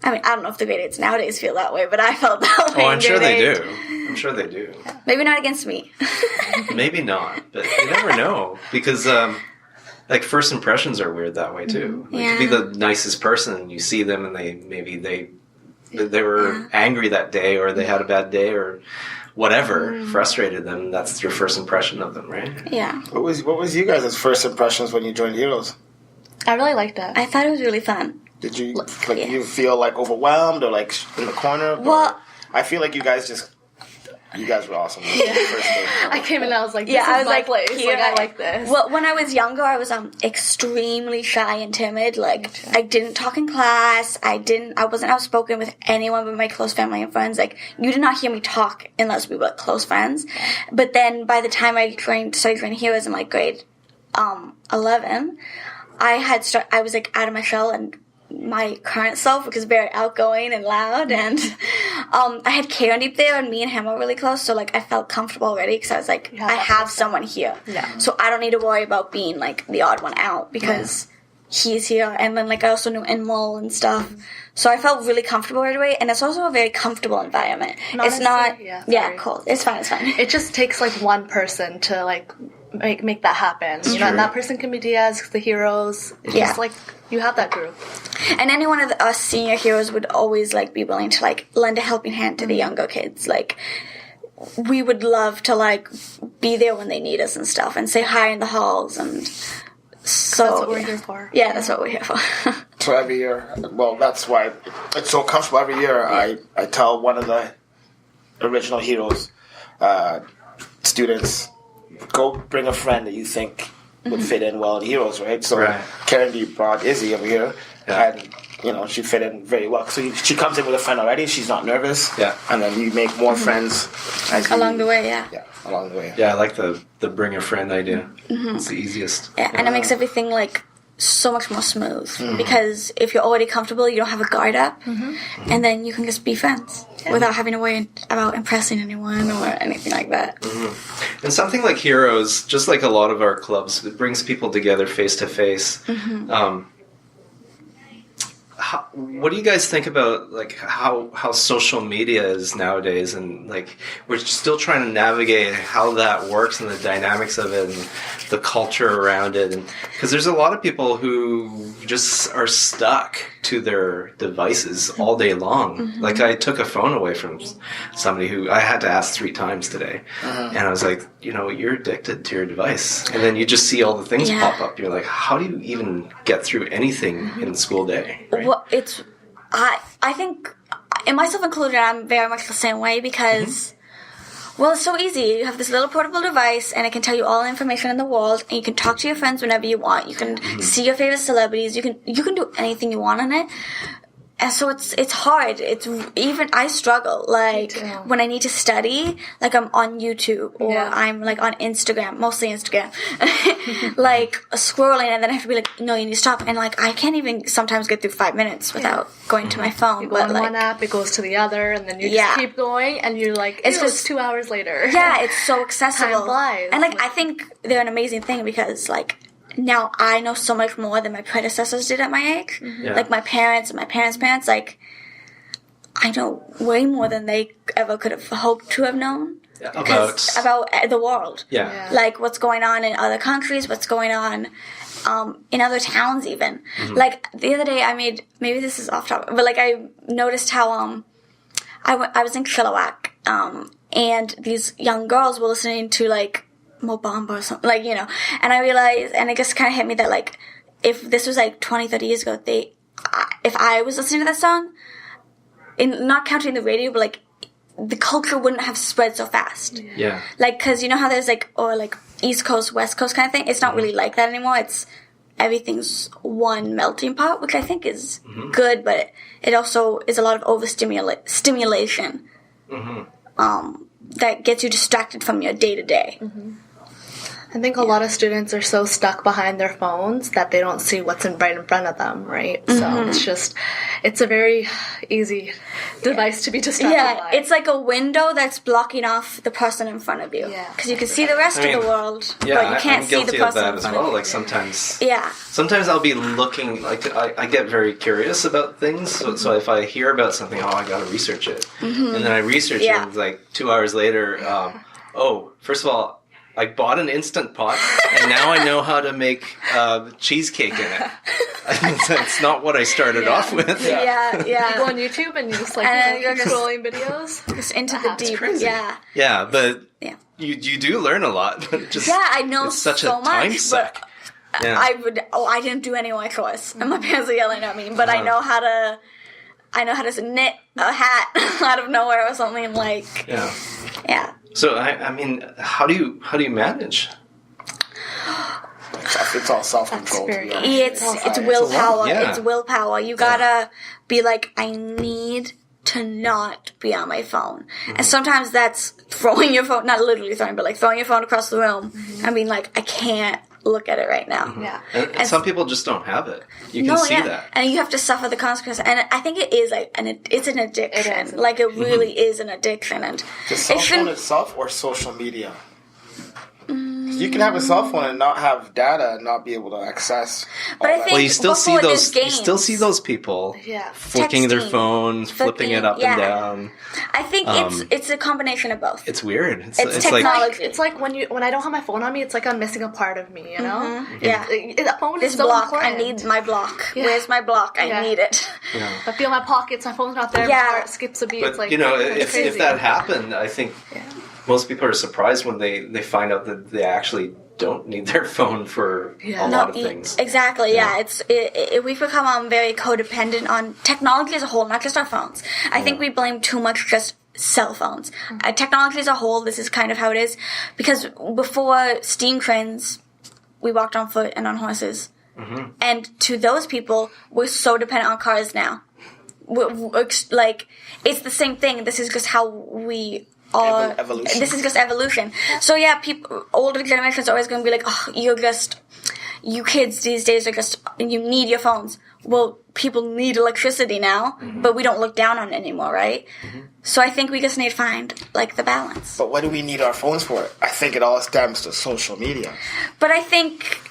Speaker 2: I mean, I don't know if the grade 8s nowadays feel that way, but I felt that way.
Speaker 1: Oh, I'm sure they
Speaker 2: 8.
Speaker 1: do. I'm sure they do.
Speaker 2: Maybe not against me.
Speaker 1: Maybe not, but you never know because first impressions are weird that way too. You could be the nicest person and you see them and they were angry that day or they had a bad day or whatever frustrated them. That's your first impression of them, right?
Speaker 2: Yeah.
Speaker 4: What was you guys' first impressions when you joined Heroes?
Speaker 3: I really liked it.
Speaker 2: I thought it was really fun.
Speaker 4: Did you you feel overwhelmed or in the corner?
Speaker 2: Well,
Speaker 4: I feel you guys were awesome.
Speaker 3: I came in and I was this
Speaker 2: I
Speaker 3: is
Speaker 2: was
Speaker 3: my place.
Speaker 2: here.
Speaker 3: I like this.
Speaker 2: Well, when I was younger, I was extremely shy and timid. I didn't talk in class. I wasn't outspoken with anyone but my close family and friends. You did not hear me talk unless we were close friends. But then by the time I started joining Heroes in grade 11, I was out of my shell and my current self, which is very outgoing and loud, and I had Karen deep there, and me and him were really close, so I felt comfortable already because I was I have someone here, so I don't need to worry about being the odd one out because he's here, and then I also knew Inmol and stuff, so I felt really comfortable right away, and it's also a very comfortable environment. It's not, cool. It's fine.
Speaker 3: It just takes one person to make that happen, and that person can be Diaz, the Heroes. It's just you have that group.
Speaker 2: And any one of us senior heroes would always be willing to lend a helping hand to the younger kids. We would love to be there when they need us and stuff, and say hi in the halls, and so
Speaker 3: that's what we're here for.
Speaker 2: Yeah, that's what we're here for.
Speaker 4: So every year, that's why it's so comfortable. Every year, I tell one of the original Heroes students, go bring a friend that you think would fit in well in Heroes, right? So Karen D brought Izzy over here, and she fit in very well. So she comes in with a friend already. She's not nervous.
Speaker 1: Yeah.
Speaker 4: And then you make more friends
Speaker 2: along the way. Yeah,
Speaker 4: along the way.
Speaker 1: Yeah, I like the bring a friend idea. It's the easiest.
Speaker 2: Yeah, and it makes everything so much more smooth because if you're already comfortable, you don't have a guard up, and then you can just be friends without having to worry about impressing anyone or anything like that.
Speaker 1: And something like Heroes, just like a lot of our clubs, it brings people together face to face. What do you guys think about how social media is nowadays, and we're still trying to navigate how that works and the dynamics of it and the culture around it, and because there's a lot of people who just are stuck to their devices all day long. I took a phone away from somebody who I had to ask 3 times today, and I was you're addicted to your device, and then you just see all the things pop up. You're how do you even get through anything in the school day? Right?
Speaker 2: Well, I think, and myself included, I'm very much the same way because, it's so easy. You have this little portable device, and it can tell you all the information in the world, and you can talk to your friends whenever you want. You can see your favorite celebrities. You can do anything you want on it. And so it's hard. It's even I struggle like when I need to study, like I'm on YouTube or I'm like on Instagram, mostly Instagram, like scrolling, and then I have to be like, no, you need to stop. And like I can't even sometimes get through 5 minutes without going to my phone.
Speaker 3: You go on one app, it goes to the other, and then you just keep going, and you're like, it's just 2 hours later.
Speaker 2: Yeah, it's so accessible.
Speaker 3: Time flies.
Speaker 2: And like I think they're an amazing thing because like. Now I know so much more than my predecessors did at my age.
Speaker 1: Yeah.
Speaker 2: Like my parents and my parents' parents, like I know way more than they ever could have hoped to have known.
Speaker 1: Yeah,
Speaker 2: about the world.
Speaker 1: Yeah.
Speaker 2: Like what's going on in other countries, what's going on in other towns even. Like the other day maybe this is off topic, but like I noticed how I was in Chilliwack and these young girls were listening to like Mobamba or something, like, you know, and I realized, and it just kind of hit me that, like, if this was, like, 20, 30 years ago, if I was listening to that song, not counting the radio, but, like, the culture wouldn't have spread so fast.
Speaker 1: Yeah.
Speaker 2: Like, because you know how there's, like, or, like, East Coast, West Coast kind of thing? It's not really like that anymore. It's, everything's one melting pot, which I think is good, but it also is a lot of overstimulation that gets you distracted from your day-to-day.
Speaker 3: I think a lot of students are so stuck behind their phones that they don't see what's right in front of them, right? So it's a very easy device to be distracted by.
Speaker 2: It's like a window that's blocking off the person in front of you. Yeah. Because you can see the rest of the world, but you can't see the person in front of you.
Speaker 1: I'm guilty of that as well. Like sometimes I'll be looking, like I get very curious about things. So if I hear about something, I got to research it. And then I research it and like 2 hours later, first of all, I bought an Instant Pot, and now I know how to make cheesecake in it. That's not what I started off with.
Speaker 2: Yeah.
Speaker 3: You go on YouTube and you just like you're scrolling videos.
Speaker 2: Just into the deep.
Speaker 1: Crazy. Yeah, but you do learn a lot. But
Speaker 2: I know
Speaker 1: it's such
Speaker 2: so
Speaker 1: a time
Speaker 2: much,
Speaker 1: suck.
Speaker 2: But I didn't do any of my chores, and my parents are yelling at me. But I know how to knit a hat out of nowhere or something like. Yeah.
Speaker 1: So I mean, how do you manage?
Speaker 4: It's all self-control.
Speaker 2: It's willpower. It's willpower. You gotta be like, I need to not be on my phone. And sometimes that's throwing your phone, not literally throwing, but like throwing your phone across the room and being like, I can't look at it right now.
Speaker 3: Yeah.
Speaker 1: And some people just don't have it. You can see that.
Speaker 2: And you have to suffer the consequences. And I think it is like, it's an addiction. It is. Like it really is an addiction. And
Speaker 4: the cell phone itself or social media? You can have a cell phone and not have data and not be able to access.
Speaker 2: But I think
Speaker 1: you still see those people flicking their phones, flipping it up and down.
Speaker 2: I think it's a combination of both.
Speaker 1: It's weird.
Speaker 2: It's technology.
Speaker 3: It's like when I don't have my phone on me, it's like I'm missing a part of me. You know?
Speaker 2: Yeah.
Speaker 3: A phone is
Speaker 2: this
Speaker 3: so
Speaker 2: block.
Speaker 3: important.
Speaker 2: I need my block. Yeah. Where's my block? I need it.
Speaker 1: Yeah.
Speaker 3: I feel my pockets. My phone's not there. My heart skips a beat.
Speaker 1: But
Speaker 3: it's like,
Speaker 1: you know, if that happened, I think.
Speaker 3: Yeah.
Speaker 1: Most people are surprised when they find out that they actually don't need their phone for a lot of things.
Speaker 2: Exactly, we've become very codependent on technology as a whole, not just our phones. I think we blame too much just cell phones. Technology as a whole, this is kind of how it is. Because before steam trains, we walked on foot and on horses. And to those people, we're so dependent on cars now. Like, it's the same thing. This is just how we...
Speaker 4: evolution.
Speaker 2: This is just evolution. So people, older generations are always going to be like, oh, you kids these days are just, you need your phones. Well, people need electricity now, but we don't look down on it anymore, right? So I think we just need to find, like, the balance.
Speaker 4: But what do we need our phones for? I think it all stems to social media.
Speaker 2: But I think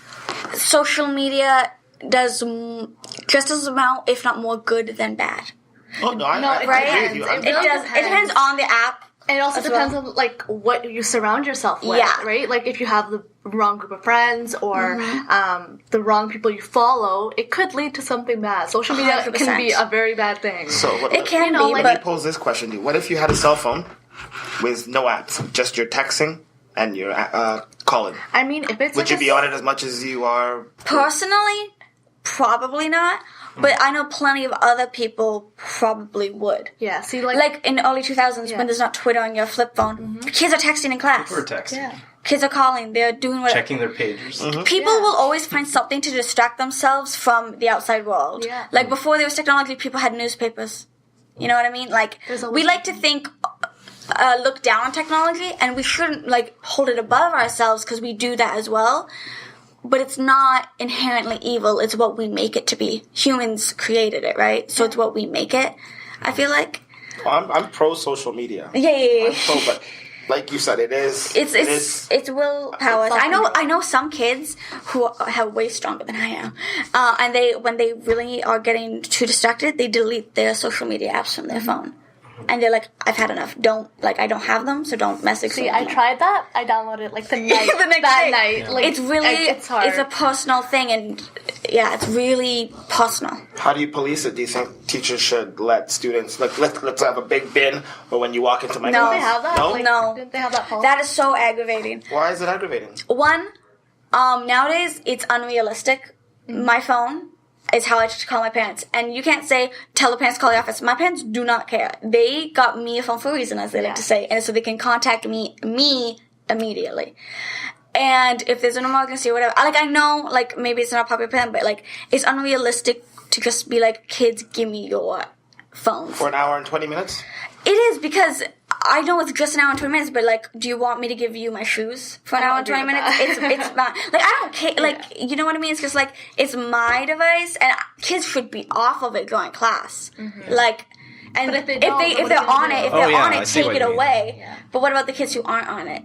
Speaker 2: social media does just as amount, if not more good than bad.
Speaker 4: Oh, no, I
Speaker 2: right?
Speaker 4: agree with you.
Speaker 2: It depends on the app.
Speaker 3: And it also depends on, like, what you surround yourself with, right? Like, if you have the wrong group of friends or the wrong people you follow, it could lead to something bad. Social media 100%. Can be a very bad thing.
Speaker 4: So
Speaker 2: it can be,
Speaker 4: let me pose this question to you. What if you had a cell phone with no apps, just your texting and your calling?
Speaker 3: I mean, if it's
Speaker 4: Would you be on it as much as you are?
Speaker 2: Personally, probably not. But I know plenty of other people probably would.
Speaker 3: Yeah, see,
Speaker 2: like in the early 2000s when there's not Twitter on your flip phone, kids are texting in class.
Speaker 1: People are texting.
Speaker 3: Yeah.
Speaker 2: Kids are calling. They're doing what
Speaker 1: Checking their pages.
Speaker 2: people will always find something to distract themselves from the outside world.
Speaker 3: Yeah.
Speaker 2: Like before there was technology, people had newspapers. You know what I mean? Like we like to think, look down on technology, and we shouldn't like hold it above ourselves because we do that as well. But it's not inherently evil. It's what we make it to be. Humans created it, right? So it's what we make it. I feel like.
Speaker 4: Well, I'm pro social media.
Speaker 2: Yeah.
Speaker 4: I'm pro, but like you said, it's
Speaker 2: willpower. I know some kids who are way stronger than I am, and when they really are getting too distracted, they delete their social media apps from their phone. And they're like, I've had enough. I don't have them, so don't message me.
Speaker 3: See, I tried that. I downloaded it like the night. Night.
Speaker 2: Yeah.
Speaker 3: Like, it's hard.
Speaker 2: It's a personal thing, and yeah, it's really personal.
Speaker 4: How do you police it? Do you think teachers should let students, like, let's have a big bin, or when you walk into my
Speaker 2: No.
Speaker 3: Didn't they have that?
Speaker 4: No?
Speaker 3: Like,
Speaker 2: No.
Speaker 3: Didn't they have that policy?
Speaker 2: That is so aggravating.
Speaker 4: Why is it aggravating?
Speaker 2: One, nowadays it's unrealistic. My phone is how I call my parents. And you can't tell the parents to call the office. My parents do not care. They got me a phone for a reason, as they like to say. And so they can contact me immediately. And if there's an emergency or whatever, I know, maybe it's not a popular plan, but, it's unrealistic to just be like, kids, give me your phones.
Speaker 4: For an hour and 20 minutes?
Speaker 2: It is, because I know it's just an hour and 20 minutes, but, do you want me to give you my shoes for an hour and 20 minutes? It's not, I don't care, you know what I mean? It's just, it's my device, and kids should be off of it during class. Mm-hmm. And
Speaker 3: but if
Speaker 2: they're on it, take it away.
Speaker 3: Yeah.
Speaker 2: But what about the kids who aren't on it?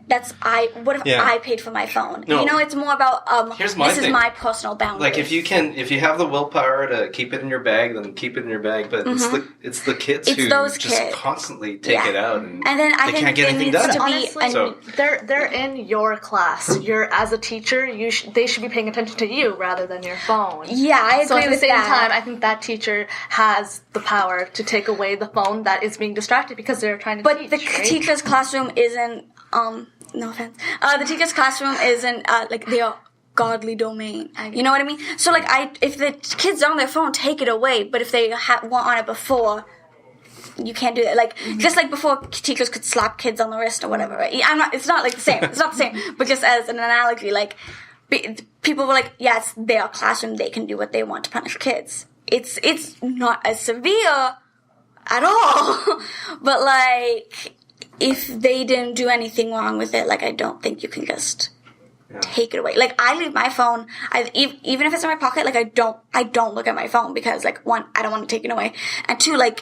Speaker 2: What if I paid for my phone?
Speaker 1: No.
Speaker 2: You know, it's more about
Speaker 1: Here's my
Speaker 2: this
Speaker 1: thing.
Speaker 2: is my personal boundary.
Speaker 1: If you have the willpower to keep it in your bag, then keep it in your bag. But it's the kids who
Speaker 2: those
Speaker 1: just
Speaker 2: kids.
Speaker 1: constantly take it out, and
Speaker 2: then I
Speaker 1: they
Speaker 2: think
Speaker 1: can't get
Speaker 2: there
Speaker 1: anything
Speaker 2: needs
Speaker 1: done.
Speaker 2: to be
Speaker 3: Honestly, they're in your class. You're as a teacher. They should be paying attention to you rather than your phone.
Speaker 2: Yeah, I agree
Speaker 3: So at the
Speaker 2: with
Speaker 3: same
Speaker 2: that.
Speaker 3: time, I think that teacher has the power to take away the phone that is being distracted because they're trying to teach.
Speaker 2: But the
Speaker 3: right?
Speaker 2: teacher's classroom isn't, no offense, the teacher's classroom isn't, their godly domain. You know what I mean? So, if the kids are on their phone, take it away. But if they weren't on it before, you can't do that. Just like before, teachers could slap kids on the wrist or whatever, right? It's not, the same. It's not the same. But just as an analogy, people were yeah, it's their classroom. They can do what they want to punish kids. It's not as severe at all. But, if they didn't do anything wrong with it, I don't think you can just take it away. I leave my phone, even if it's in my pocket, I don't look at my phone because, one, I don't want to take it away. And two, I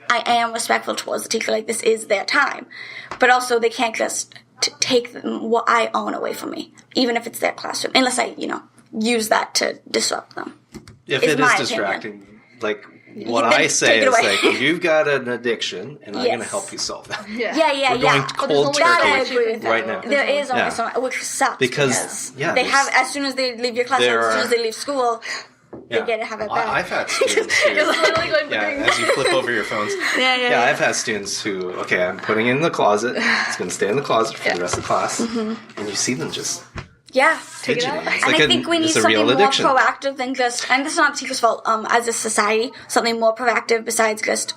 Speaker 2: am respectful towards the teacher. This is their time. But also, they can't just take what I own away from me, even if it's their classroom, unless I, use that to disrupt them.
Speaker 1: If it is distracting, what I say is you've got an addiction, and I'm going to help you solve that.
Speaker 2: Yeah.
Speaker 1: We're going cold turkey
Speaker 2: right
Speaker 1: now.
Speaker 2: There is only so much, which sucks
Speaker 1: because
Speaker 2: they have, as soon as they leave your class, as soon as they leave school, they get to have it back.
Speaker 1: I've had students who, as you flip over your phones. Yeah, I've had students who, I'm putting it in the closet. It's going to stay in the closet for the rest of the class, and you see them just.
Speaker 2: Yeah,
Speaker 1: take it out.
Speaker 2: And I think we need something more proactive than just, and this is not the teacher's fault, as a society, something more proactive besides just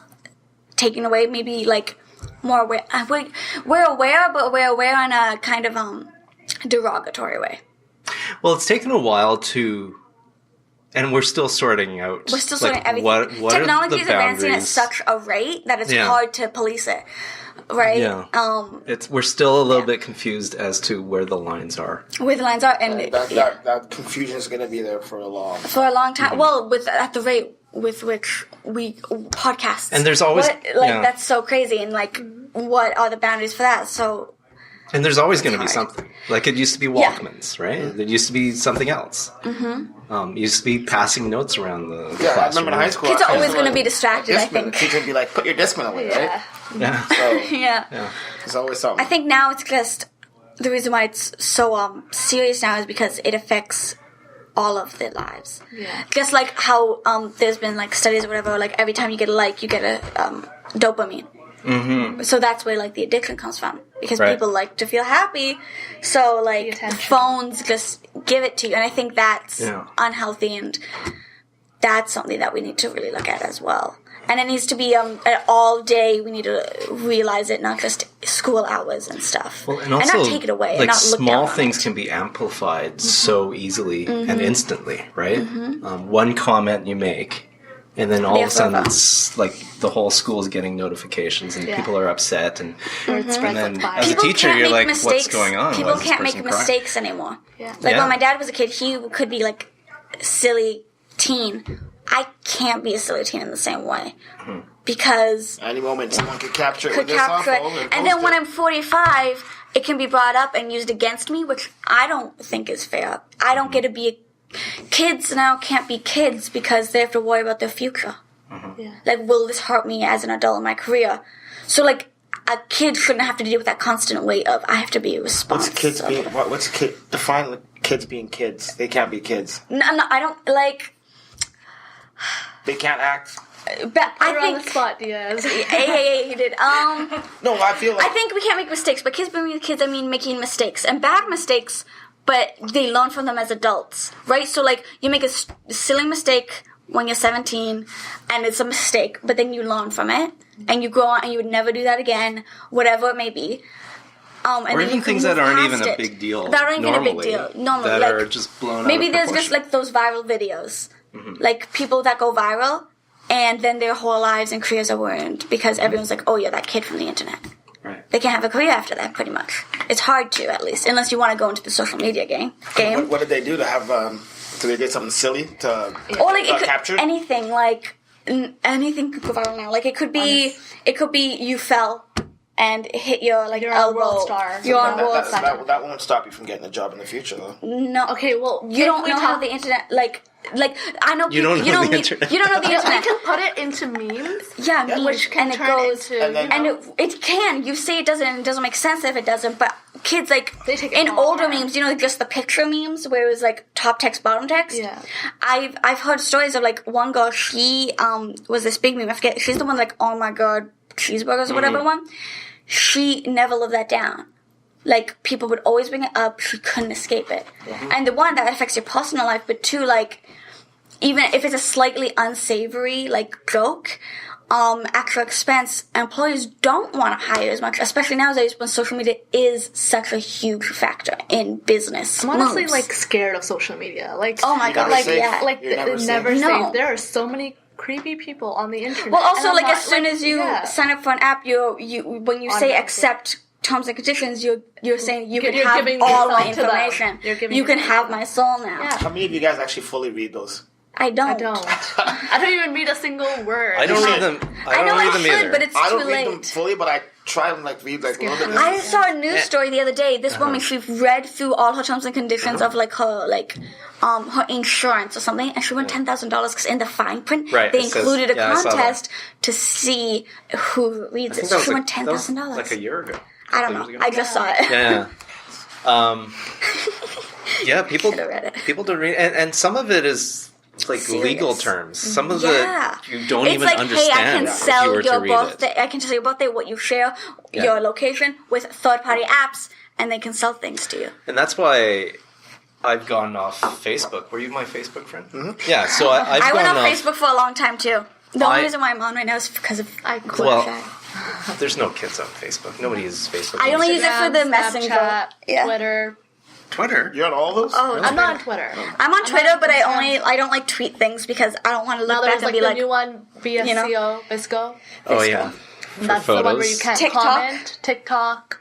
Speaker 2: taking away, maybe more aware. We're aware, but we're aware in a kind of derogatory way.
Speaker 1: Well, it's taken a while to, and we're still sorting out.
Speaker 2: We're still sorting everything. What Technology is advancing at such a rate that it's hard to police it. Right?
Speaker 1: Yeah. We're still a little bit confused as to where the lines are.
Speaker 2: Where the lines are, and
Speaker 4: that confusion is going to be there for a long
Speaker 2: time.
Speaker 1: Mm-hmm.
Speaker 2: Well, at the rate with which we podcasts,
Speaker 1: and there's always
Speaker 2: that's so crazy, and what are the boundaries for that? So,
Speaker 1: and there's always going to be something. It used to be Walkmans, right? There used to be something else. Mm-hmm. It used to be passing notes around the classroom.
Speaker 4: I remember in high school.
Speaker 2: Kids are always going to be distracted. I think
Speaker 4: the teacher would be like, "Put your Discman away," right?
Speaker 1: Yeah.
Speaker 4: So,
Speaker 2: yeah.
Speaker 4: There's always something.
Speaker 2: I think now it's just the reason why it's so serious now is because it affects all of their lives.
Speaker 3: Yeah.
Speaker 2: Just like how there's been studies or whatever, every time you get a like, you get a dopamine.
Speaker 1: Mm-hmm.
Speaker 2: So that's where the addiction comes from, because people like to feel happy. So the phones just give it to you, and I think that's unhealthy, and that's something that we need to really look at as well. And it needs to be all day. We need to realize it, not just school hours and stuff.
Speaker 1: Well, and also,
Speaker 2: not take it away.
Speaker 1: Like
Speaker 2: and not look
Speaker 1: small
Speaker 2: down
Speaker 1: things
Speaker 2: on it.
Speaker 1: can be amplified so easily and instantly, right? One comment you make, and then all of a sudden it's like the whole school is getting notifications, and people are upset, and
Speaker 3: Or it spreads
Speaker 1: then
Speaker 3: like fire.
Speaker 1: as a
Speaker 2: People
Speaker 1: teacher,
Speaker 2: can't
Speaker 1: you're
Speaker 2: make
Speaker 1: like,
Speaker 2: mistakes.
Speaker 1: what's going on?
Speaker 2: People
Speaker 1: Why is this
Speaker 2: can't make
Speaker 1: person crying?
Speaker 2: mistakes anymore.
Speaker 3: Yeah.
Speaker 2: Like
Speaker 1: Yeah.
Speaker 2: when my dad was a kid, he could be like silly teen. I can't be a silly teen in the same way because
Speaker 4: Any moment, someone could capture it
Speaker 2: could
Speaker 4: with their
Speaker 2: capture
Speaker 4: cell
Speaker 2: it.
Speaker 4: phone
Speaker 2: And then when I'm 45, it can be brought up and used against me, which I don't think is fair. I don't get to be. Kids now can't be kids because they have to worry about their future.
Speaker 3: Yeah.
Speaker 2: Like, will this hurt me as an adult in my career? So, like, a kid shouldn't have to deal with that constant weight of I have to be responsible.
Speaker 4: define kids being kids? They can't be kids.
Speaker 2: No, I don't like.
Speaker 4: They can't act.
Speaker 2: But I
Speaker 3: You're on the
Speaker 2: think.
Speaker 3: spot, Diaz.
Speaker 2: Hey, you did.
Speaker 4: No, I feel like
Speaker 2: I think we can't make mistakes. But kids being kids, I mean making mistakes and bad mistakes, but they learn from them as adults, right? So like you make a silly mistake when you're 17, and it's a mistake, but then you learn from it, and you grow on, and you would never do that again, whatever it may be. And
Speaker 1: Or
Speaker 2: then
Speaker 1: even
Speaker 2: you can
Speaker 1: things that
Speaker 2: move
Speaker 1: aren't
Speaker 2: past
Speaker 1: even a
Speaker 2: it.
Speaker 1: big deal.
Speaker 2: That aren't even a big
Speaker 1: normally,
Speaker 2: deal. Normally,
Speaker 1: that
Speaker 2: like,
Speaker 1: are just blown
Speaker 2: maybe
Speaker 1: out of
Speaker 2: there's
Speaker 1: proportion.
Speaker 2: just like those viral videos, like people that go viral, and then their whole lives and careers are ruined because everyone's like, "Oh, you're that kid from the internet."
Speaker 1: Right.
Speaker 2: They can't have a career after that, pretty much. It's hard to, at least, unless you want to go into the social media game.
Speaker 4: what did they do to have? Did they get something silly to
Speaker 2: Or like it could,
Speaker 4: capture?
Speaker 2: anything, like anything could go viral now. Like it could be you fell and hit your like
Speaker 3: You're on
Speaker 2: elbow.
Speaker 3: World Star.
Speaker 2: You're on World Star.
Speaker 4: that won't stop you from getting a job in the future, though.
Speaker 2: No,
Speaker 3: Okay, well,
Speaker 2: you
Speaker 3: if
Speaker 2: don't
Speaker 3: we
Speaker 2: know how
Speaker 3: talk-
Speaker 2: the internet like I know
Speaker 1: You don't know the internet.
Speaker 2: You don't know the
Speaker 3: We
Speaker 2: internet.
Speaker 3: can put it into memes.
Speaker 2: Yeah, memes,
Speaker 3: Which can
Speaker 2: and it
Speaker 3: turn
Speaker 2: goes
Speaker 3: into,
Speaker 4: And then-
Speaker 2: and it can. You say it doesn't make sense if it doesn't, but kids like
Speaker 3: They take it
Speaker 2: in
Speaker 3: far.
Speaker 2: older memes, just the picture memes where it was like top text, bottom text.
Speaker 3: Yeah.
Speaker 2: I've heard stories of like one girl. She was this big meme. I forget. She's the one like, oh my god, cheeseburgers or whatever one. She never lived that down. Like people would always bring it up. She couldn't escape it. And the one that affects your personal life, but two, like even if it's a slightly unsavory like joke. At your expense, employers don't want to hire as much, especially nowadays when social media is such a huge factor in business.
Speaker 3: I'm honestly
Speaker 2: moves.
Speaker 3: like scared of social media. Like,
Speaker 2: oh my god,
Speaker 4: never
Speaker 2: like
Speaker 4: safe.
Speaker 2: yeah.
Speaker 3: like
Speaker 4: You're never
Speaker 3: it's
Speaker 4: safe.
Speaker 3: never
Speaker 2: No.
Speaker 3: safe. There are so many creepy people on the internet.
Speaker 2: Well, also
Speaker 3: and I'm
Speaker 2: like
Speaker 3: not,
Speaker 2: as soon as you
Speaker 3: yeah.
Speaker 2: sign up for an app, you when you say
Speaker 3: Automatically.
Speaker 2: accept terms and conditions, you're saying you can
Speaker 3: You're
Speaker 2: have
Speaker 3: giving
Speaker 2: all my
Speaker 3: yourself to them.
Speaker 2: information.
Speaker 3: You're giving
Speaker 2: You can
Speaker 3: yourself
Speaker 2: have
Speaker 3: to them.
Speaker 2: my soul now.
Speaker 3: Yeah.
Speaker 4: How many of you guys actually fully read those?
Speaker 2: I don't.
Speaker 3: I don't. I don't even read a single word.
Speaker 1: I don't
Speaker 4: You
Speaker 1: read
Speaker 4: should.
Speaker 1: them.
Speaker 2: I
Speaker 1: I
Speaker 2: know
Speaker 1: don't
Speaker 2: I
Speaker 1: read them
Speaker 2: should,
Speaker 1: either.
Speaker 2: but it's
Speaker 4: I
Speaker 2: too
Speaker 4: don't read them
Speaker 2: late.
Speaker 4: fully, but I try and read like a little bit.
Speaker 2: I saw a news story the other day. This woman, she read through all her terms and conditions of like her insurance or something, and she won $10,000 because in the fine print
Speaker 1: Right,
Speaker 2: they
Speaker 1: it says-
Speaker 2: included a
Speaker 1: yeah, I saw that.
Speaker 2: contest to see who reads
Speaker 1: I
Speaker 2: it.
Speaker 1: think
Speaker 2: So
Speaker 1: that
Speaker 2: she
Speaker 1: was
Speaker 2: won $10,000.
Speaker 1: like a year ago.
Speaker 2: I don't
Speaker 1: Years
Speaker 2: know.
Speaker 1: ago.
Speaker 2: I just saw it.
Speaker 1: Yeah. Yeah, people
Speaker 2: Should've read it.
Speaker 1: people don't read, and some of it is like
Speaker 2: Serious.
Speaker 1: legal terms. Some of
Speaker 2: Yeah.
Speaker 1: it you don't
Speaker 2: It's
Speaker 1: even
Speaker 2: like,
Speaker 1: understand
Speaker 2: hey, I can
Speaker 1: if
Speaker 2: sell
Speaker 1: you were to
Speaker 2: your
Speaker 1: read
Speaker 2: birthday.
Speaker 1: it.
Speaker 2: I can tell your birthday, what you share,
Speaker 1: Yeah.
Speaker 2: your location with third-party apps, and they can sell things to you.
Speaker 1: And that's why I've gone off Facebook. Were you my Facebook friend? Mm-hmm. Yeah, so I've
Speaker 2: I
Speaker 1: gone
Speaker 2: went off
Speaker 1: off.
Speaker 2: Facebook for a long time too. The only
Speaker 1: I-
Speaker 2: reason why I'm on right now is because of
Speaker 1: Well,
Speaker 2: Snapchat.
Speaker 1: There's no kids on Facebook. Nobody uses Facebook.
Speaker 2: I only use it for the
Speaker 3: Instagram,
Speaker 2: messenger.
Speaker 3: Snapchat,
Speaker 2: Yeah.
Speaker 3: Twitter.
Speaker 1: Twitter.
Speaker 4: You're on all those?
Speaker 2: Oh,
Speaker 3: I'm not on Twitter.
Speaker 2: I'm on Twitter, but
Speaker 3: Instagram.
Speaker 2: I don't like tweet things because I don't want to
Speaker 3: Now
Speaker 2: look back
Speaker 3: there's
Speaker 2: and
Speaker 3: like
Speaker 2: be
Speaker 3: the
Speaker 2: like,
Speaker 3: new one, VSCO, Visco.
Speaker 1: Oh yeah. For
Speaker 3: That's
Speaker 1: photos.
Speaker 3: the one where you can't
Speaker 2: TikTok.
Speaker 3: comment. TikTok.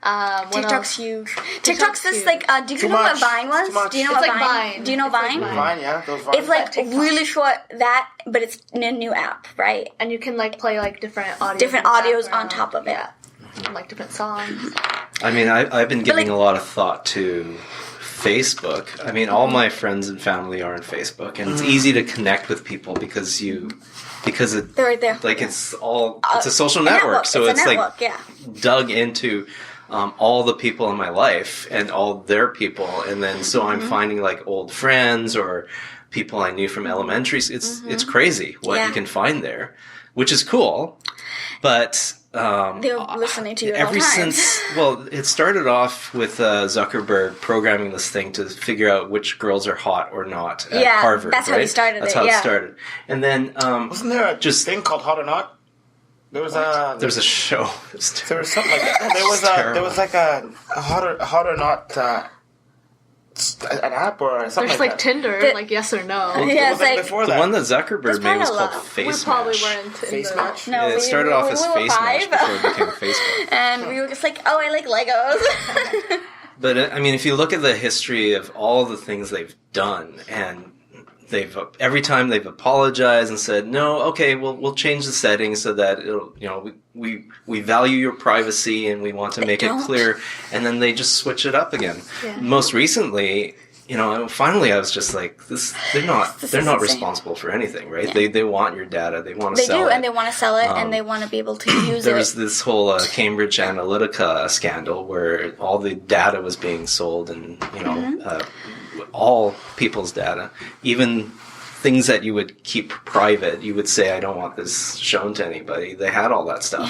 Speaker 3: What
Speaker 2: TikTok's
Speaker 3: else?
Speaker 2: huge. TikTok's
Speaker 3: TikTok's
Speaker 2: this
Speaker 3: huge.
Speaker 2: like. Do you
Speaker 4: Too
Speaker 2: know
Speaker 4: much.
Speaker 2: what Vine was?
Speaker 4: Too much.
Speaker 2: Do you know
Speaker 3: It's
Speaker 2: what
Speaker 3: like
Speaker 2: Vine?
Speaker 3: Vine.
Speaker 2: Do you know
Speaker 3: It's like
Speaker 2: Vine?
Speaker 3: Vine.
Speaker 4: Vine, yeah. Those Vine.
Speaker 2: It's like
Speaker 3: TikTok.
Speaker 2: really short that, but it's in a new app, right?
Speaker 3: And you can like play like different audios.
Speaker 2: Different
Speaker 3: in the
Speaker 2: audios on
Speaker 3: background.
Speaker 2: top of it.
Speaker 3: Yeah. And, like different songs.
Speaker 1: I mean, I've been giving
Speaker 2: like-
Speaker 1: a lot of thought to Facebook. I mean, all my friends and family are on Facebook, and it's easy to connect with people because it
Speaker 2: They're right there.
Speaker 1: like it's a social
Speaker 2: A
Speaker 1: network, so
Speaker 2: it's
Speaker 1: it's
Speaker 2: a
Speaker 1: like
Speaker 2: network, yeah.
Speaker 1: dug into all the people in my life and all their people, and then so I'm finding like old friends or people I knew from elementary. It's crazy what
Speaker 2: Yeah.
Speaker 1: you can find there, which is cool, but
Speaker 2: They're listening to you at all
Speaker 1: ever
Speaker 2: times.
Speaker 1: since. Well, it started off with Zuckerberg programming this thing to figure out which girls are hot or not at Harvard.
Speaker 2: That's how he started
Speaker 1: That's
Speaker 2: it.
Speaker 1: how it started. And then
Speaker 4: Wasn't there a thing called Hot or Not? There was
Speaker 1: a show.
Speaker 4: There was something like that. There was like a hot or not an app or something.
Speaker 3: There's
Speaker 4: like
Speaker 3: like
Speaker 4: that.
Speaker 3: Tinder, like yes or no.
Speaker 2: Yeah,
Speaker 4: It
Speaker 2: it's
Speaker 4: was
Speaker 2: like
Speaker 4: before
Speaker 1: The
Speaker 4: that.
Speaker 1: one that Zuckerberg made was
Speaker 2: probably
Speaker 1: called
Speaker 2: a lot.
Speaker 3: We
Speaker 1: Face
Speaker 3: probably
Speaker 1: Match.
Speaker 3: weren't in
Speaker 4: Face
Speaker 3: the...
Speaker 4: Match?
Speaker 2: No,
Speaker 1: It started off as
Speaker 2: we were
Speaker 1: Face Match
Speaker 2: 5.
Speaker 1: before it became Facebook.
Speaker 2: And we were just like, oh, I like Legos.
Speaker 1: But I mean, if you look at the history of all the things they've done, and every time they've apologized and said, no, okay, we'll change the settings so that it'll, we value your privacy and we want to make it clear, and then they just switch it up again.
Speaker 3: Yeah.
Speaker 1: Most recently, finally I was just like, they're not
Speaker 2: insane.
Speaker 1: responsible for anything, right?
Speaker 2: Yeah.
Speaker 1: They want your data, they want to
Speaker 2: They
Speaker 1: sell
Speaker 2: do,
Speaker 1: it.
Speaker 2: and they want to sell it, and they want to be able to use
Speaker 1: There
Speaker 2: it.
Speaker 1: was this whole Cambridge Analytica scandal where all the data was being sold, and all people's data, even things that you would keep private. You would say, "I don't want this shown to anybody." They had all that stuff,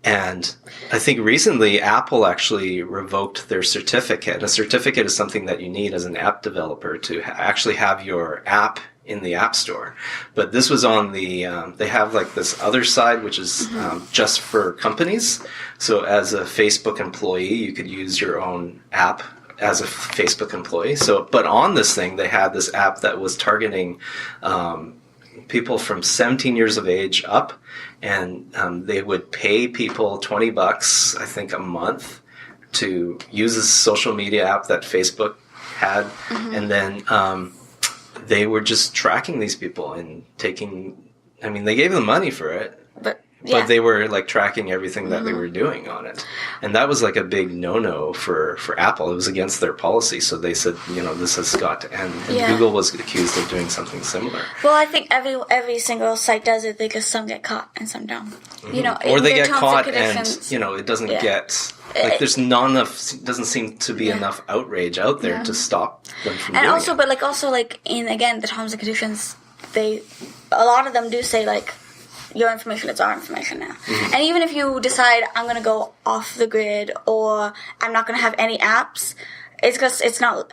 Speaker 1: and I think recently Apple actually revoked their certificate. A certificate is something that you need as an app developer to actually have your app in the App Store. But this was on the, they have like this other side, which is just for companies. So as a Facebook employee, you could use your own app as a Facebook employee. So, but on this thing, they had this app that was targeting people from 17 years of age up, and they would pay people $20, I think, a month to use this social media app that Facebook had, and then they were just tracking these people and taking. I mean, they gave them money for it. But they were like tracking everything that they were doing on it. And that was like a big no-no for Apple. It was against their policy. So they said, this has got to end. And Google was accused of doing something similar.
Speaker 2: Well, I think every single site does it because some get caught and some don't.
Speaker 1: Or they get
Speaker 2: terms
Speaker 1: caught
Speaker 2: and
Speaker 1: and, it doesn't get... Like, there's not enough... doesn't seem to be enough outrage out there to stop them from doing it.
Speaker 2: But also, in, again, the terms and conditions, a lot of them do say, like, your information is our information now. And even if you decide, I'm going to go off the grid, or I'm not going to have any apps, it's because it's not,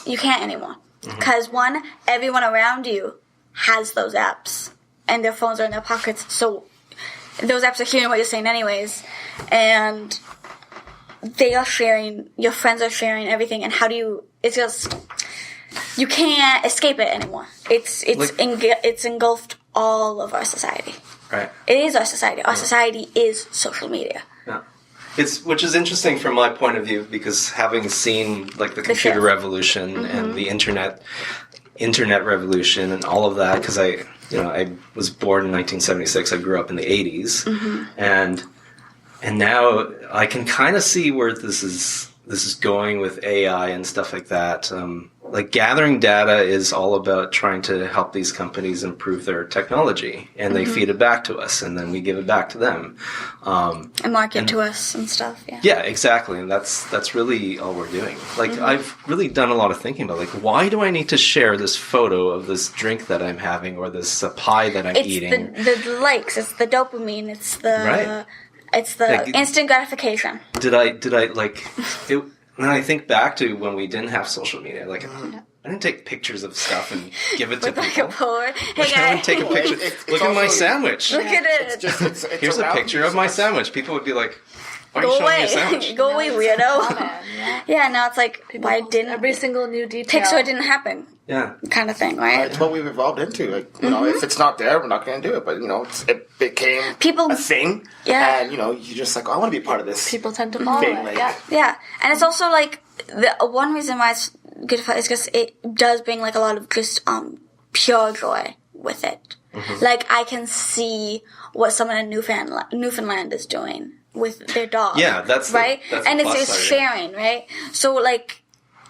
Speaker 2: you can't anymore. Because one, everyone around you has those apps, and their phones are in their pockets, so those apps are hearing what you're saying anyways, and they are sharing, your friends are sharing everything, and it's just, you can't escape it anymore. It's engulfed all of our society.
Speaker 1: Right.
Speaker 2: It is our society. Our society is social media.
Speaker 1: Yeah. Which is interesting from my point of view, because having seen like the computer revolution and the internet revolution and all of that, because I was born in 1976. I grew up in the 80s, and now I can kind of see where this is going with AI and stuff like that. Like, gathering data is all about trying to help these companies improve their technology, and they feed it back to us, and then we give it back to them.
Speaker 2: And market to us and stuff,
Speaker 1: Yeah, exactly, and that's really all we're doing. Like, I've really done a lot of thinking about, like, why do I need to share this photo of this drink that I'm having, or this pie that I'm eating?
Speaker 2: It's the likes, it's the dopamine, it's the...
Speaker 1: Right.
Speaker 2: It's the
Speaker 1: Like,
Speaker 2: instant gratification.
Speaker 1: Did I like it? When I think back to when we didn't have social media, like I didn't take pictures of stuff and give it to
Speaker 2: Like
Speaker 1: people.
Speaker 2: a poor, hey
Speaker 1: Like, I would
Speaker 2: guys,
Speaker 1: take a picture. Look at my sandwich.
Speaker 2: look at it.
Speaker 4: It's
Speaker 1: Here's a
Speaker 4: around
Speaker 1: picture of my sandwich. People would be like, "Why are you
Speaker 2: Go
Speaker 1: showing me
Speaker 2: away,
Speaker 1: your sandwich?"
Speaker 2: go away, weirdo.
Speaker 3: Yeah.
Speaker 2: Yeah, now it's like, why didn't
Speaker 3: Every single new detail.
Speaker 2: Pixar didn't happen,
Speaker 1: Yeah.
Speaker 2: kind of thing, right?
Speaker 4: It's what we've evolved into. Like, if it's not there, we're not going to do it. But it became
Speaker 2: People-
Speaker 4: a thing.
Speaker 2: Yeah.
Speaker 4: And you're just like, I want to be part of this.
Speaker 3: People tend to follow
Speaker 4: Thing,
Speaker 3: it.
Speaker 4: like-
Speaker 3: Yeah.
Speaker 2: Yeah, and it's also like the one reason why it's good for is because it does bring like a lot of just pure joy with it. Like, I can see what someone in Newfoundland is doing with their dog.
Speaker 1: Yeah, that's the-
Speaker 2: right,
Speaker 1: that's the
Speaker 2: and
Speaker 1: plus
Speaker 2: it's
Speaker 1: side,
Speaker 2: sharing, right? So like,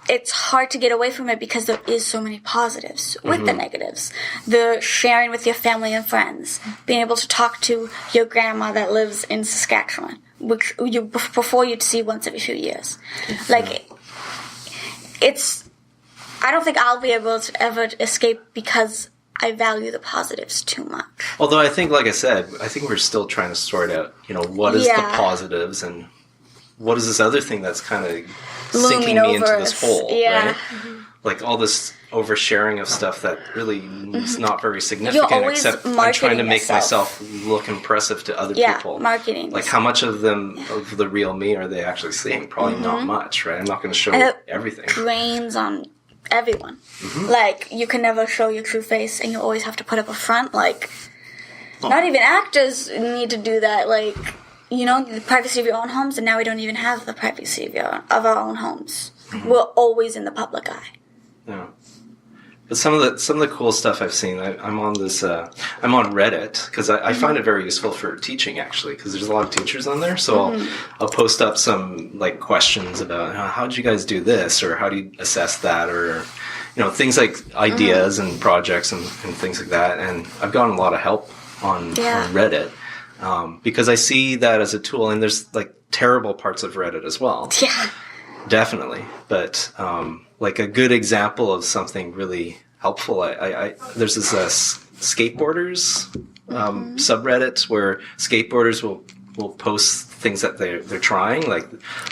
Speaker 2: it's hard to get away from it because there is so many positives with the negatives. The sharing with your family and friends, being able to talk to your grandma that lives in Saskatchewan, which before you'd see once every few years. Like, I don't think I'll be able to ever escape because I value the positives too much.
Speaker 1: Although I think, like I said, I think we're still trying to sort out, what is the positives and what is this other thing that's kind of sinking me into this hole, right? Like all this oversharing of stuff that really is not very significant, except I'm trying to make myself look impressive to other people.
Speaker 2: Marketing.
Speaker 1: Like how much of the real me are they actually seeing? Probably not much, right? I'm not going to show everything.
Speaker 2: Drains on everyone. Like you can never show your true face, and you always have to put up a front. Like not even actors need to do that. Like the privacy of your own homes, and now we don't even have the privacy of our own homes. We're always in the public eye.
Speaker 1: Yeah. But some of the cool stuff I've seen, I'm on this. I'm on Reddit because I find it very useful for teaching actually because there's a lot of teachers on there. So I'll post up some like questions about how did you guys do this or how do you assess that or things like ideas and projects and things like that. And I've gotten a lot of help on Reddit because I see that as a tool. And there's like terrible parts of Reddit as well.
Speaker 2: Yeah.
Speaker 1: Definitely, but like a good example of something really helpful. I there's this skateboarders subreddit where skateboarders will post things that they're trying, like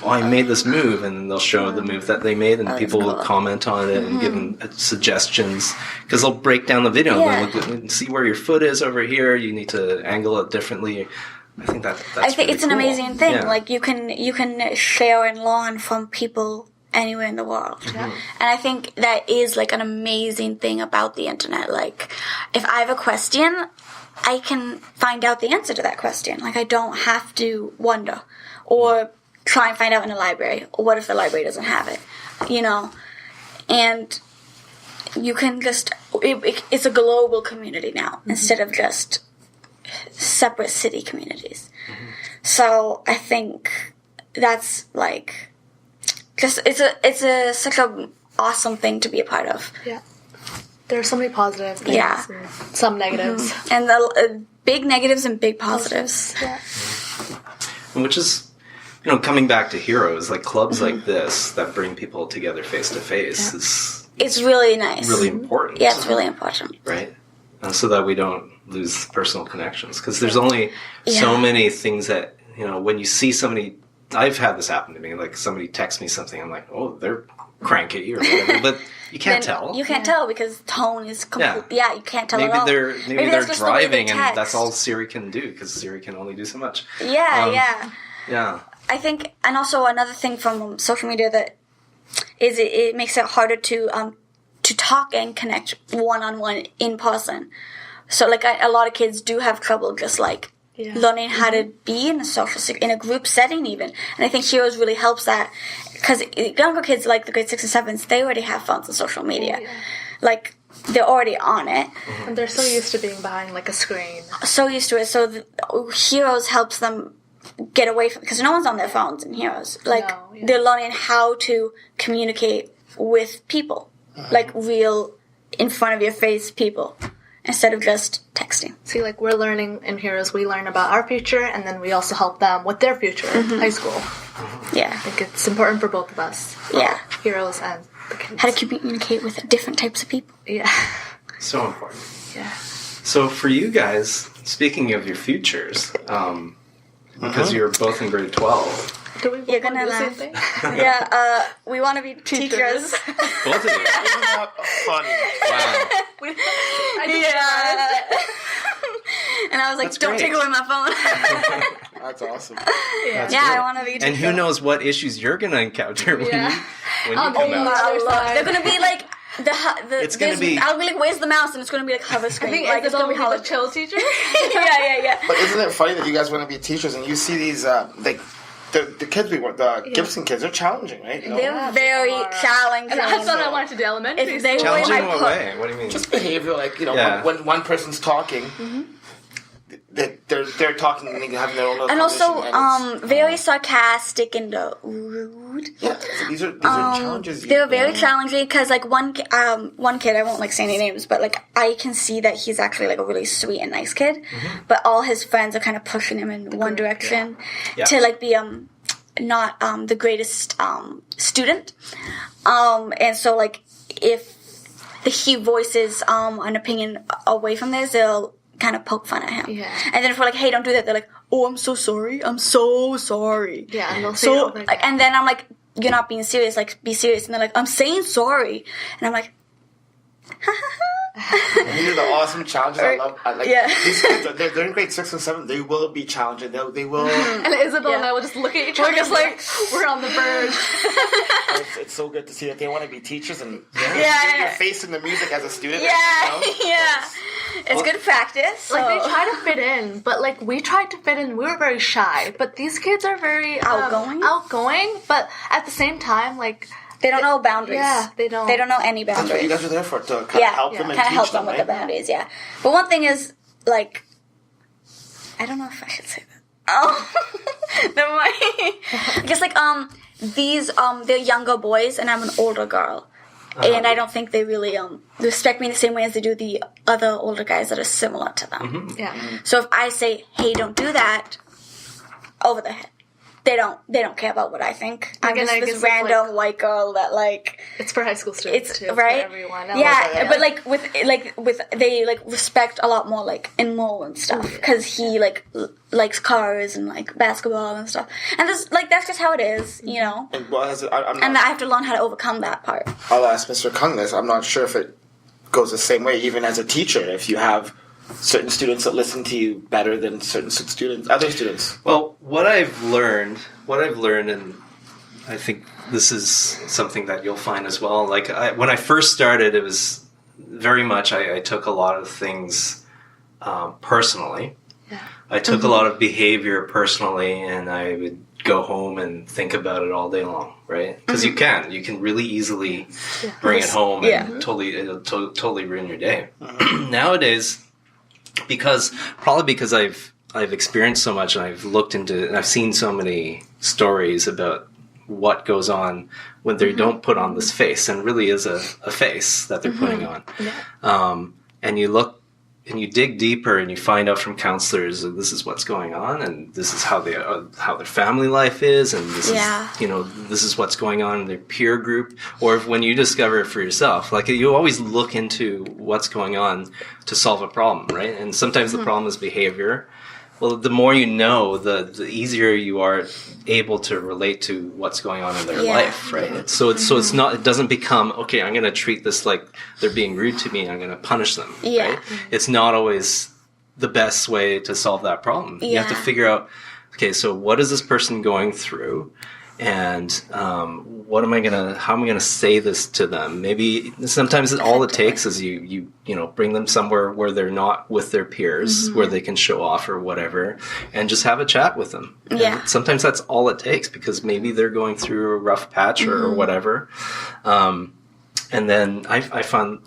Speaker 1: I made this move, and then they'll show the move that they made, and people will comment on it and give them suggestions because they'll break down the video and they'll look, see where your foot is over here. You need to angle it differently. I think that's really
Speaker 2: it's an
Speaker 1: cool.
Speaker 2: amazing thing.
Speaker 1: Yeah.
Speaker 2: Like you can share and learn from people anywhere in the world. And I think that is like an amazing thing about the internet. Like if I have a question, I can find out the answer to that question. Like I don't have to wonder or try and find out in a library. Or what if the library doesn't have it? And you can just it's a global community now instead of just separate city communities. So I think that's like just it's such a awesome thing to be a part of.
Speaker 3: Yeah, there are so many positive things and some negatives,
Speaker 2: and the big negatives and big positives.
Speaker 1: Which is coming back to heroes, like clubs like this that bring people together face to face
Speaker 2: it's really nice,
Speaker 1: really important.
Speaker 2: Yeah, it's really important,
Speaker 1: right? So that we don't lose personal connections. Because there's only so many things that, when you see somebody... I've had this happen to me. Like, somebody texts me something. I'm like, oh, they're cranky or whatever. But you can't tell.
Speaker 2: You can't tell because tone is complete... Yeah, you can't tell at all.
Speaker 1: Maybe they're driving and that's all Siri can do. Because Siri can only do so much.
Speaker 2: Yeah.
Speaker 1: I
Speaker 2: think... And also another thing from social media that is it makes it harder to talk and connect one-on-one in person. So, like, a lot of kids do have trouble just, like, learning how to be in in a group setting even. And I think Heroes really helps that. Because younger kids, like the grade 6 and 7s, they already have phones and social media. Like, they're already on it.
Speaker 3: And they're so used to being behind, like, a screen.
Speaker 2: So used to it. So Heroes helps them get away from... Because no one's on their phones in Heroes. Like, they're learning how to communicate with people. Like, real, in front of your face people. Instead of just texting.
Speaker 3: See, like, we're learning in Heroes, we learn about our future, and then we also help them with their future in high school.
Speaker 2: Yeah.
Speaker 3: I think it's important for both of us.
Speaker 2: Yeah.
Speaker 3: Heroes and the kids.
Speaker 2: How to communicate with different types of people.
Speaker 3: Yeah.
Speaker 1: So important.
Speaker 3: Yeah.
Speaker 1: So for you guys, speaking of your futures, because you're both in grade 12...
Speaker 3: Do we
Speaker 2: You're gonna
Speaker 3: do the same
Speaker 2: laugh.
Speaker 3: thing?
Speaker 2: We want to be teachers.
Speaker 1: Both of you.
Speaker 4: Isn't that funny?
Speaker 1: Wow.
Speaker 2: And I was like,
Speaker 1: That's
Speaker 2: don't
Speaker 1: great.
Speaker 2: take away my phone.
Speaker 4: That's awesome.
Speaker 1: That's
Speaker 2: I
Speaker 1: great.
Speaker 2: want to be teachers.
Speaker 1: And who knows what issues you're going to encounter when you come out.
Speaker 2: They're going to be like,
Speaker 1: It's going to be...
Speaker 2: I'll be like, where's the mouse? And it's going to be like hover screen.
Speaker 3: I think
Speaker 2: like,
Speaker 3: it's going to be the chill teacher.
Speaker 2: yeah.
Speaker 4: But isn't it funny that you guys want to be teachers and you see these, the kids the Gibson kids are challenging, right?
Speaker 2: They're very challenging.
Speaker 3: And that's what I wanted to do elementary.
Speaker 2: If they
Speaker 1: Challenging
Speaker 2: were
Speaker 1: in what way? What do you mean?
Speaker 4: Just behavior, like, when one person's talking, they're talking and having their own little
Speaker 2: and also
Speaker 4: conversation,
Speaker 2: very sarcastic and rude.
Speaker 4: Yeah, so these are challenges.
Speaker 2: They're very challenging because like one kid, I won't like say any names, but like I can see that he's actually like a really sweet and nice kid, but all his friends are kind of pushing him in one direction to like be not the greatest student, and so like if he voices an opinion away from theirs, they'll kind of poke fun at him.
Speaker 3: Yeah.
Speaker 2: And then if we're like, hey, don't do that, they're like, oh, I'm so sorry. I'm so sorry.
Speaker 3: Yeah, and they'll say it over again.
Speaker 2: And then I'm like, you're not being serious. Like, be serious. And they're like, I'm saying sorry. And I'm like,
Speaker 4: These are the awesome challenges I love. These kids, they're in grade 6 and 7. They will be challenging. They will.
Speaker 3: And Isabelle and I will just look at each other just like, we're on the verge.
Speaker 4: It's so good to see that they want to be teachers and
Speaker 2: Yeah.
Speaker 4: you're facing the music as a student.
Speaker 2: yeah,
Speaker 4: You know?
Speaker 2: yeah. It's good practice. So.
Speaker 3: Like, they try to fit in, but, like, we tried to fit in. We were very shy. But these kids are very... outgoing, but at the same time, like...
Speaker 2: They don't know boundaries.
Speaker 3: Yeah, they don't.
Speaker 2: They don't know any boundaries.
Speaker 4: That's what you guys are there for, to kind of help them and
Speaker 2: kind of
Speaker 4: teach
Speaker 2: help
Speaker 4: them,
Speaker 2: them with
Speaker 4: right?
Speaker 2: the boundaries, yeah. But one thing is, like, I don't know if I should say that. Oh, never mind. I guess, like, they're younger boys, and I'm an older girl. And I don't think they really respect me in the same way as they do the other older guys that are similar to them.
Speaker 1: Mm-hmm.
Speaker 3: Yeah.
Speaker 2: So if I say, hey, don't do that, over their head. They don't care about what I think. I'm just this random white girl that like.
Speaker 3: It's for high school students too.
Speaker 2: Right.
Speaker 3: For everyone.
Speaker 2: Yeah, but like with they like respect a lot more like in Mo and stuff because he like likes cars and like basketball and stuff. And this like that's just how it is, you know.
Speaker 4: And, I
Speaker 2: have to learn how to overcome that part.
Speaker 4: I'll ask Mr. Kung this. I'm not sure if it goes the same way, even as a teacher. If you have certain students that listen to you better than other students.
Speaker 1: Well, what I've learned, and I think this is something that you'll find as well. Like when I first started, it was very much I took a lot of things personally.
Speaker 3: Yeah.
Speaker 1: I took a lot of behavior personally, and I would go home and think about it all day long, right? Because you can really easily bring it home and totally ruin your day. Nowadays, because I've experienced so much and I've looked into and I've seen so many stories about what goes on when they don't put on this face, and really is a face that they're putting on. And you look and you dig deeper and you find out from counselors that this is what's going on, and this is how their family life is, and this is this is what's going on in their peer group, or when you discover it for yourself. Like you always look into what's going on to solve a problem, right? And sometimes the problem is behavior. Well, the more you know, the easier you are able to relate to what's going on in their life, right? So it's not. It doesn't become okay. I'm going to treat this like they're being rude to me, and I'm going to punish them.
Speaker 2: Yeah.
Speaker 1: Right? It's not always the best way to solve that problem. You have to figure out. Okay, so what is this person going through, and how am I gonna say this to them? Maybe sometimes all it takes is you bring them somewhere where they're not with their peers, where they can show off or whatever, and just have a chat with them.
Speaker 2: Yeah.
Speaker 1: And sometimes that's all it takes, because maybe they're going through a rough patch or whatever. And then I find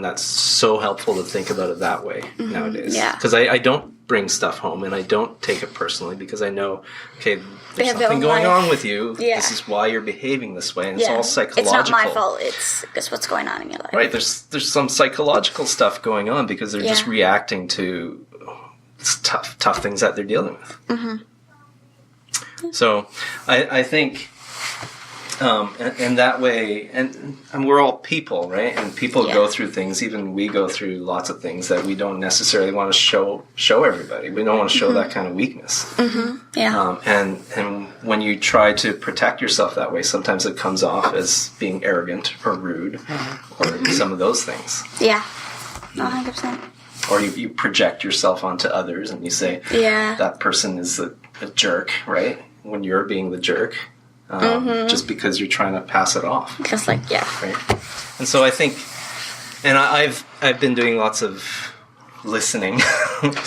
Speaker 1: that so helpful to think about it that way nowadays.
Speaker 2: Yeah.
Speaker 1: Because I don't bring stuff home and I don't take it personally, because I know, okay, there's something going on with you.
Speaker 2: Yeah.
Speaker 1: This is why you're behaving this way, and it's all psychological.
Speaker 2: It's not my fault. It's just what's going on in your life.
Speaker 1: Right. There's some psychological stuff going on because they're just reacting to tough things that they're dealing with. So I think. And that way, and we're all people, right? And people go through things. Even we go through lots of things that we don't necessarily want to show everybody. We don't want to show that kind of weakness.
Speaker 2: Yeah.
Speaker 1: And when you try to protect yourself that way, sometimes it comes off as being arrogant or rude, or some of those things.
Speaker 2: Yeah. 100%.
Speaker 1: Or you project yourself onto others, and you say, that person is a jerk, right? When you're being the jerk. Just because you're trying to pass it off.
Speaker 2: Just like,
Speaker 1: right? And so I think, and I've been doing lots of listening to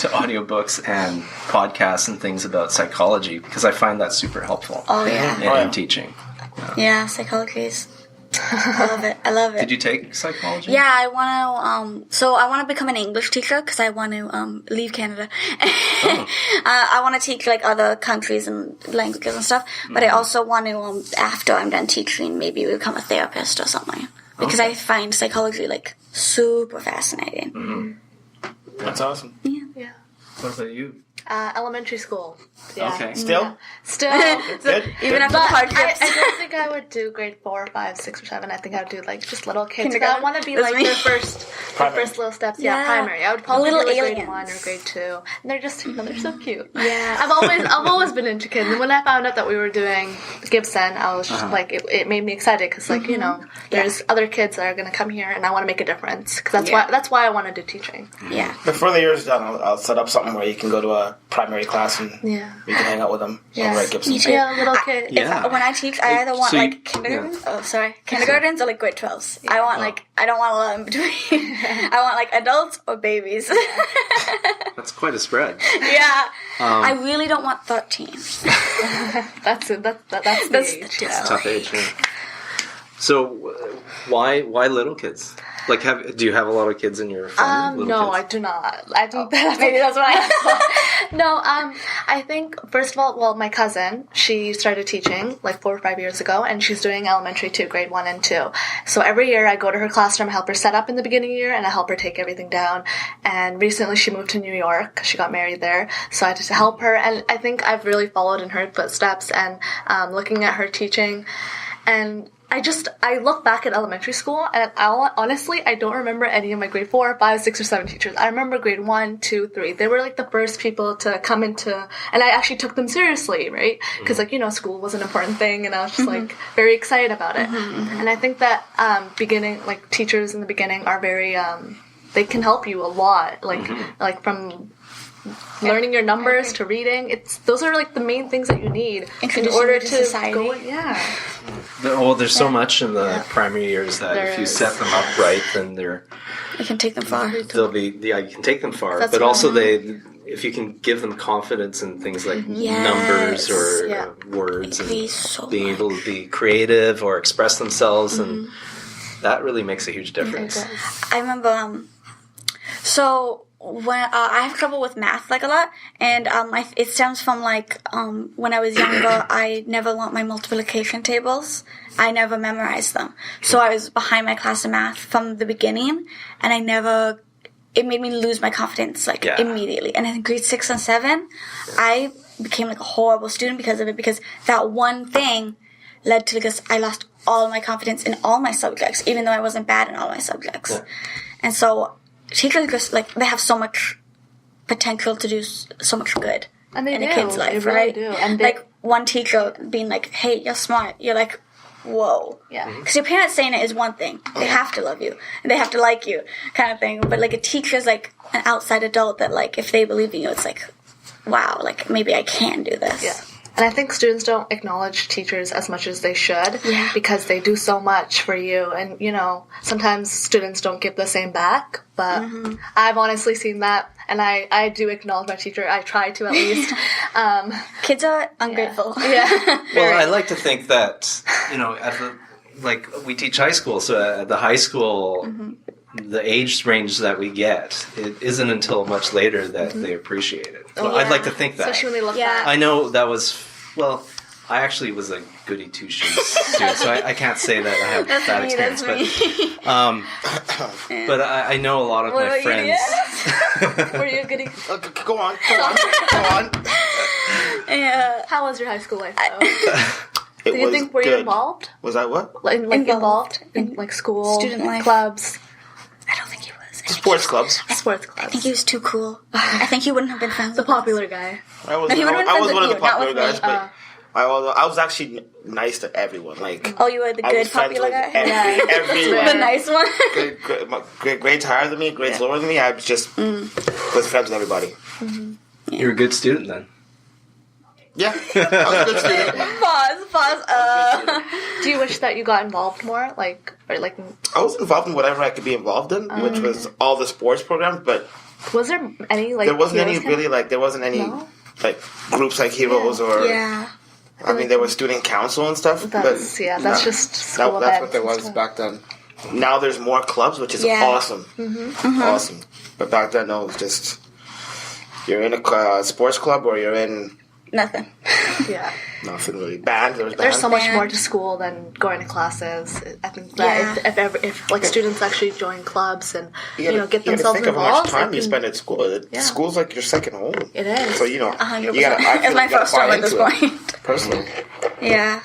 Speaker 1: audiobooks and podcasts and things about psychology, because I find that super helpful.
Speaker 2: Oh yeah.
Speaker 1: In teaching.
Speaker 2: Yeah, psychology is. I love it.
Speaker 1: Did you take psychology?
Speaker 2: Yeah, I want to. So I want to become an English teacher because I want to leave Canada. I want to teach like other countries and languages and stuff. But I also want to, after I'm done teaching, maybe become a therapist or something, because I find psychology like super fascinating.
Speaker 4: That's awesome.
Speaker 2: Yeah.
Speaker 1: What about you?
Speaker 3: Elementary school. Yeah.
Speaker 1: Okay.
Speaker 4: Still?
Speaker 3: Yeah. Still.
Speaker 4: Good.
Speaker 2: Even after
Speaker 3: But
Speaker 2: the hard
Speaker 3: I
Speaker 2: trips.
Speaker 3: don't think I would do grade 4, 5, 6, or 7. I think I would do like just little kids.
Speaker 2: Kindergarten.
Speaker 3: I want to be
Speaker 2: That's
Speaker 3: like
Speaker 2: me.
Speaker 3: their first little steps. Yeah,
Speaker 2: Yeah.
Speaker 3: primary. I would probably
Speaker 2: Little
Speaker 3: do like grade
Speaker 2: aliens.
Speaker 3: 1 or grade 2. And they're just, they're so cute.
Speaker 2: Yeah.
Speaker 3: I've always been into kids. And when I found out that we were doing Gibson, I was just like, it made me excited because like, you know, there's other kids that are going to come here and I want to make a difference. Because that's why I want to do teaching.
Speaker 2: Yeah.
Speaker 4: Before the year's done, I'll set up something where you can go to a primary class and you can hang out with them over at Gibson.
Speaker 2: Me too.
Speaker 3: Yeah, little kid.
Speaker 1: Yeah.
Speaker 2: When I teach, I either want
Speaker 1: So you-
Speaker 2: like kindergartens or like grade 12s. I want like, I don't want a lot in between. I want like adults or babies.
Speaker 1: That's quite a spread.
Speaker 2: Yeah. I really don't want 13.
Speaker 3: That's the age.
Speaker 1: It's a tough age. Yeah. So, why little kids? Like, do you have a lot of kids in your family?
Speaker 3: No,
Speaker 1: Little
Speaker 3: I
Speaker 1: kids?
Speaker 3: do not. I think that's
Speaker 2: Maybe that's why.
Speaker 3: No, I think, first of all, well, my cousin, she started teaching like 4 or 5 years ago, and she's doing elementary 2, grade 1 and 2. So every year I go to her classroom, help her set up in the beginning year, and I help her take everything down. And recently she moved to New York. She got married there, so I had to help her. And I think I've really followed in her footsteps and looking at her teaching. And I look back at elementary school, and honestly, I don't remember any of my grade 4, 5, 6, or 7 teachers. I remember grade 1, 2, 3. They were like the first people to come into, and I actually took them seriously, right? Because like, you know, school was an important thing, and I was just like very excited about it. And I think that teachers in the beginning are very, they can help you a lot, like from learning your numbers to reading. Those are like the main things that you need in order to
Speaker 2: society.
Speaker 3: go. Yeah.
Speaker 1: Well, there's so much in the primary years that if you set them up right, then
Speaker 2: You can take them far.
Speaker 1: they'll be you can take them far.
Speaker 3: That's
Speaker 1: but
Speaker 3: right.
Speaker 1: also if you can give them confidence in things like numbers or words and being able to be creative or express themselves, and that really makes a huge difference.
Speaker 2: I remember, so when I have trouble with math like a lot, and it stems from like when I was younger, I never learned my multiplication tables. I never memorized them, so I was behind my class in math from the beginning, and it made me lose my confidence immediately. And in grade 6 and 7, I became like a horrible student because of it, because that one thing led to I lost all my confidence in all my subjects, even though I wasn't bad in all my subjects. Yeah. And so teachers just they have so much potential to do so much good in a kid's life,
Speaker 3: really
Speaker 2: right?
Speaker 3: Do. And
Speaker 2: like one teacher being like, "Hey, you're smart." You're like, "Whoa!"
Speaker 3: Yeah.
Speaker 2: Because your parents saying it is one thing; they have to love you and they have to like you, kind of thing. But like a teacher's like an outside adult that like if they believe in you, it's like, wow, like maybe I can do this.
Speaker 3: Yeah. And I think students don't acknowledge teachers as much as they should because they do so much for you. And, you know, sometimes students don't give the same back. But I've honestly seen that. And I do acknowledge my teacher. I try to at least.
Speaker 2: Kids are ungrateful.
Speaker 3: Yeah.
Speaker 1: Well, I like to think that, you know, we teach high school. So at the high school, the age range that we get, it isn't until much later that they appreciate it. Well, I'd like to think that.
Speaker 3: Especially when they look back.
Speaker 1: I know that was, well, I actually was a goody two-shoes student, so I can't say that I have that experience. But I know a lot of my friends.
Speaker 3: Were you a goody?
Speaker 4: Go on.
Speaker 2: Yeah.
Speaker 3: How was your high school life, though? Were you involved?
Speaker 4: Was I what?
Speaker 3: Involved in like school,
Speaker 2: student life,
Speaker 3: clubs?
Speaker 2: I don't think he was.
Speaker 4: Sports clubs.
Speaker 3: Sports clubs.
Speaker 2: I think he was too cool. I think he wouldn't have been friends
Speaker 3: The
Speaker 2: with us.
Speaker 3: popular guy.
Speaker 4: I was one of the popular guys, but I was actually nice to everyone. Like,
Speaker 2: oh, you were the good popular guy?
Speaker 4: Everyone.
Speaker 2: The nice one?
Speaker 4: Grades higher than me, grades lower than me. I was just was friends with everybody.
Speaker 1: You're a good student then.
Speaker 4: Yeah, I was a good student.
Speaker 2: Pause.
Speaker 3: Do you wish that you got involved more? I
Speaker 4: was involved in whatever I could be involved in, which was all the sports programs, but
Speaker 3: was there any
Speaker 4: there wasn't any really there wasn't any groups like Heroes or I mean there was student council and stuff.
Speaker 3: That's just school
Speaker 4: that's what there was back then. Now there's more clubs, which is awesome, awesome. But back then, no, it was just you're in a sports club or you're in
Speaker 2: nothing.
Speaker 3: Yeah.
Speaker 4: Nothing really. Band.
Speaker 3: There's so much
Speaker 2: Band.
Speaker 3: more to school than going to classes. I think that if like students actually join clubs and get themselves
Speaker 4: think of how
Speaker 3: involved,
Speaker 4: much time you spend at school. School's like your second home.
Speaker 3: It is.
Speaker 4: So
Speaker 2: 100%.
Speaker 4: you gotta.
Speaker 2: It's my first home at this point.
Speaker 4: Personally.
Speaker 2: Yeah,